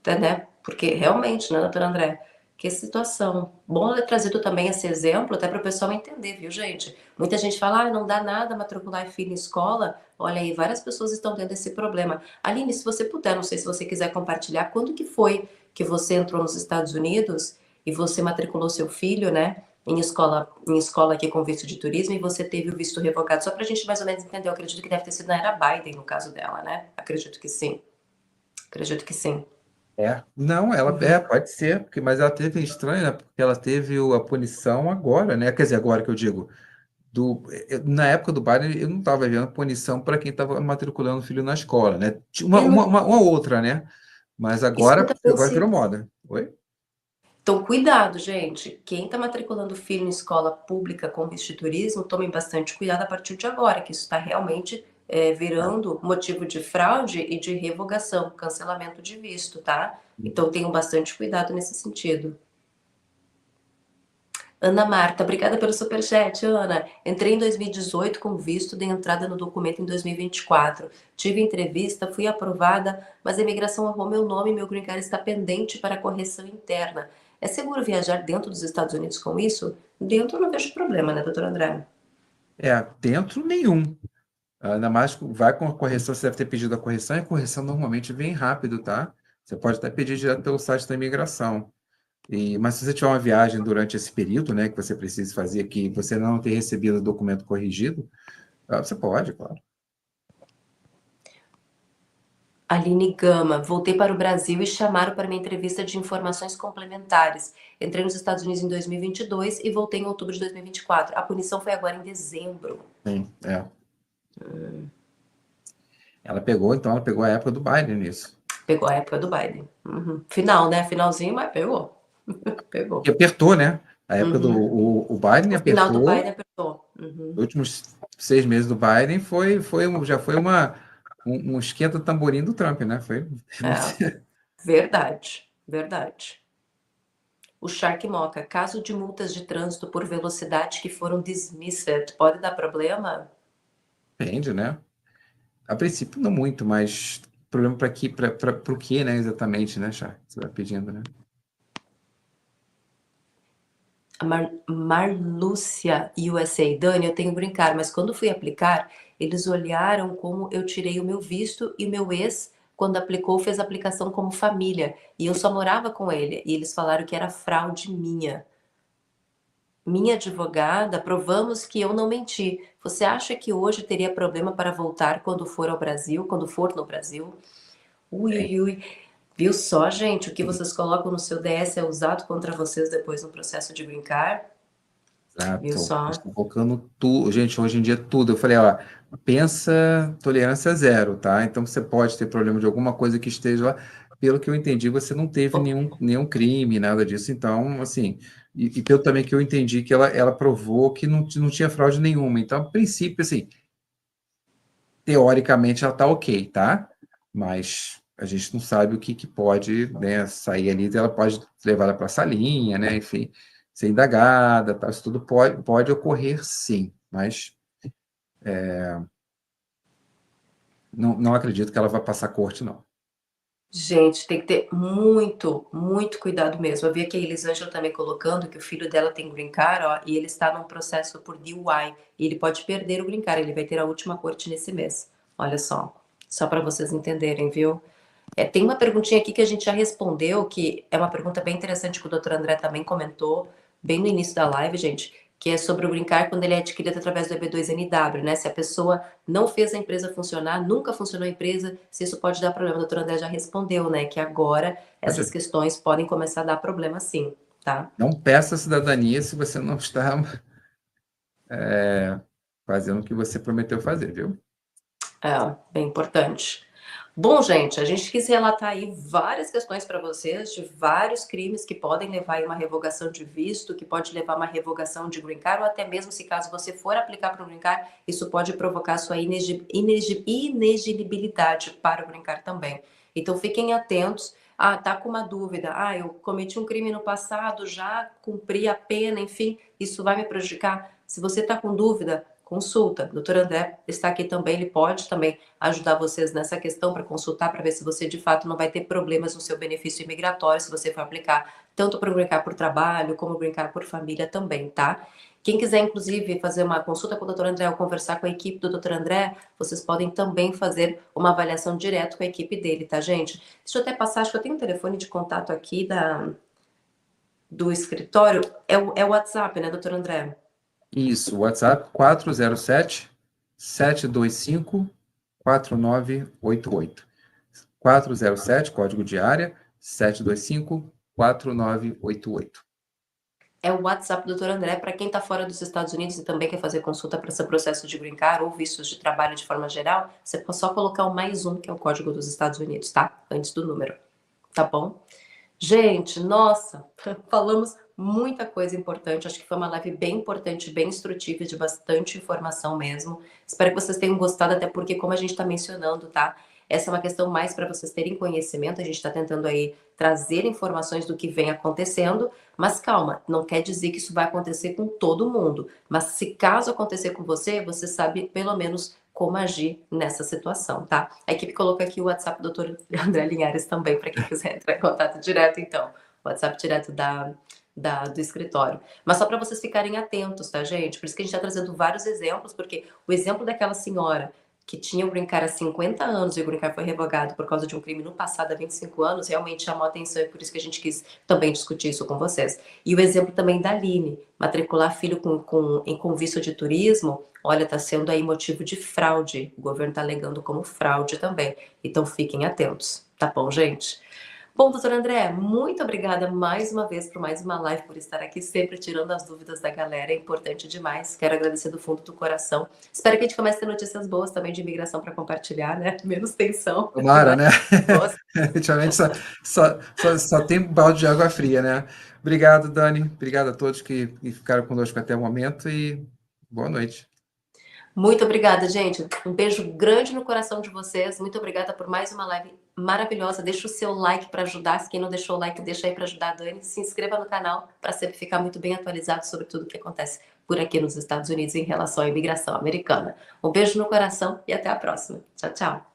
Tá, né? Porque realmente, né, doutor André? Que situação. Bom ter trazido também esse exemplo, até para o pessoal entender, viu, gente? Muita gente fala, ah, não dá nada matricular filho em escola. Olha aí, várias pessoas estão tendo esse problema. Aline, se você puder, não sei se você quiser compartilhar, quando que foi que você entrou nos Estados Unidos e você matriculou seu filho, né? Em escola aqui com visto de turismo e você teve o visto revogado, só para a gente mais ou menos entender. Eu acredito que deve ter sido na era Biden, no caso dela, né? Acredito que sim. Acredito que sim. Não, ela Uhum. pode ser, mas ela teve estranho, né? Porque ela teve a punição agora, né? Quer dizer, agora que eu digo, na época do Biden, eu não estava vendo punição para quem estava matriculando o filho na escola, né? Tinha Eu não, uma outra, né? Mas agora, escuta bem agora virou se. moda. Oi? Então, cuidado, gente. Quem está matriculando filho em escola pública com visto de turismo, tomem bastante cuidado a partir de agora, que isso está realmente virando motivo de fraude e de revogação, cancelamento de visto, tá? Então, tenham bastante cuidado nesse sentido. Ana Marta, obrigada pelo superchat, Ana. Entrei em 2018 com visto de entrada no documento em 2024. Tive entrevista, fui aprovada, mas a imigração errou meu nome e meu green card está pendente para correção interna. É seguro viajar dentro dos Estados Unidos com isso? Dentro eu não vejo problema, né, doutor André? Dentro nenhum. Ainda mais vai com a correção, você deve ter pedido a correção, e a correção normalmente vem rápido, tá? Você pode até pedir direto pelo site da imigração. Mas se você tiver uma viagem durante esse período, né, que você precisa fazer, que você não ter recebido o documento corrigido, você pode, claro. Aline Gama, voltei para o Brasil e chamaram para minha entrevista de informações complementares. Entrei nos Estados Unidos em 2022 e voltei em outubro de 2024. A punição foi agora em dezembro. Sim, então ela pegou a época do Biden nisso. Pegou a época do Biden. Uhum. Final, né? Finalzinho, mas pegou. E Pegou. apertou, né? A época do Uhum. o Biden O final do apertou. Biden apertou. Uhum. Os últimos 6 meses do Biden já foi um esquenta-tamborim do Trump, né? Foi. É, verdade. Verdade. O Shark Moca, caso de multas de trânsito por velocidade que foram dismissed, pode dar problema? Depende, né? A princípio, não muito, mas problema para aqui, para o quê, né? Exatamente, né, Chá? Você vai pedindo, né? A Marlúcia USA. Dani, eu tenho que brincar, mas quando fui aplicar, eles olharam como eu tirei o meu visto e o meu ex, quando aplicou, fez a aplicação como família. E eu só morava com ele. E eles falaram que era fraude minha. Minha advogada, provamos que eu não menti. Você acha que hoje teria problema para voltar quando for ao Brasil, quando for no Brasil? Ui, Bem, ui, ui. Viu só, gente? O que vocês colocam no seu DS é usado contra vocês depois no processo de brincar? Viu exato. Eles só? estão colocando tudo. Gente, hoje em dia tudo. Eu falei, ó, pensa tolerância zero, tá? Então você pode ter problema de alguma coisa que esteja lá. Pelo que eu entendi, você não teve nenhum crime, nada disso. Então, assim, e pelo também que eu entendi que ela provou que não tinha fraude nenhuma. Então, a princípio, assim, teoricamente ela tá ok, tá? Mas a gente não sabe o que pode, né, sair ali, ela pode levar ela para a salinha, né, enfim, ser indagada, tá? Isso tudo pode ocorrer sim, mas não acredito que ela vá passar corte, não. Gente, tem que ter muito, muito cuidado mesmo. Eu vi aqui a Elisângela também colocando que o filho dela tem green card, ó, e ele está num processo por DUI. E ele pode perder o green card, ele vai ter a última corte nesse mês. Olha só para vocês entenderem, viu? Tem uma perguntinha aqui que a gente já respondeu, que é uma pergunta bem interessante que o doutor André também comentou, bem no início da live, gente, que é sobre o brincar quando ele é adquirido através do EB2NW, né? Se a pessoa não fez a empresa funcionar, nunca funcionou a empresa, se isso pode dar problema. O doutor André já respondeu, né? Que agora essas Pode, questões podem começar a dar problema sim, tá? não peça cidadania se você não está fazendo o que você prometeu fazer, viu? É, bem importante. Bom, gente, a gente quis relatar aí várias questões para vocês de vários crimes que podem levar a uma revogação de visto, que pode levar a uma revogação de green card, ou até mesmo se caso você for aplicar para o green card, isso pode provocar sua inegibilidade para o green card também. Então fiquem atentos. Ah, tá com uma dúvida. Ah, eu cometi um crime no passado, já cumpri a pena, enfim, isso vai me prejudicar. Se você está com dúvida, consulta. O Dr. André está aqui também, ele pode também ajudar vocês nessa questão para consultar, para ver se você de fato não vai ter problemas no seu benefício imigratório, se você for aplicar tanto para brincar por trabalho, como brincar por família também, tá? Quem quiser, inclusive, fazer uma consulta com o Dr. André ou conversar com a equipe do Dr. André, vocês podem também fazer uma avaliação direto com a equipe dele, tá, gente? Deixa eu até passar, acho que eu tenho um telefone de contato aqui do escritório. É o WhatsApp, né, Dr. André? Isso, WhatsApp 407-725-4988. 407, código de área, 725-4988. É o WhatsApp do Dr. André para quem está fora dos Estados Unidos e também quer fazer consulta para esse processo de green card ou vistos de trabalho de forma geral. Você pode só colocar o +1, que é o código dos Estados Unidos, tá? Antes do número, tá bom? Gente, nossa, falamos muita coisa importante. Acho que foi uma live bem importante, bem instrutiva, e de bastante informação mesmo. Espero que vocês tenham gostado, até porque, como a gente está mencionando, tá? Essa é uma questão mais para vocês terem conhecimento. A gente está tentando aí trazer informações do que vem acontecendo, mas calma, não quer dizer que isso vai acontecer com todo mundo. Mas se caso acontecer com você, você sabe pelo menos como agir nessa situação, tá? A equipe colocou aqui o WhatsApp do Dr. André Linhares também, para quem quiser entrar em contato direto, então. WhatsApp direto do escritório. Mas só para vocês ficarem atentos, tá, gente? Por isso que a gente está trazendo vários exemplos, porque o exemplo daquela senhora que tinha o green card há 50 anos e o green card foi revogado por causa de um crime no passado há 25 anos, realmente chamou a atenção e por isso que a gente quis também discutir isso com vocês. E o exemplo também da Aline, matricular filho com visto de turismo, olha, está sendo aí motivo de fraude. O governo está alegando como fraude também. Então fiquem atentos, tá bom, gente? Bom, doutor André, muito obrigada mais uma vez por mais uma live, por estar aqui sempre tirando as dúvidas da galera, é importante demais. Quero agradecer do fundo do coração. Espero que a gente comece a ter notícias boas também de imigração para compartilhar, né? Menos tensão. Tomara, né? Ultimamente só tem balde de água fria, né? Obrigado, Dani. Obrigado a todos que ficaram conosco até o momento e boa noite. Muito obrigada, gente. Um beijo grande no coração de vocês. Muito obrigada por mais uma live maravilhosa. Deixa o seu like para ajudar. Se quem não deixou o like, deixa aí para ajudar a Dani. Se inscreva no canal para sempre ficar muito bem atualizado sobre tudo o que acontece por aqui nos Estados Unidos em relação à imigração americana. Um beijo no coração e até a próxima. Tchau, tchau.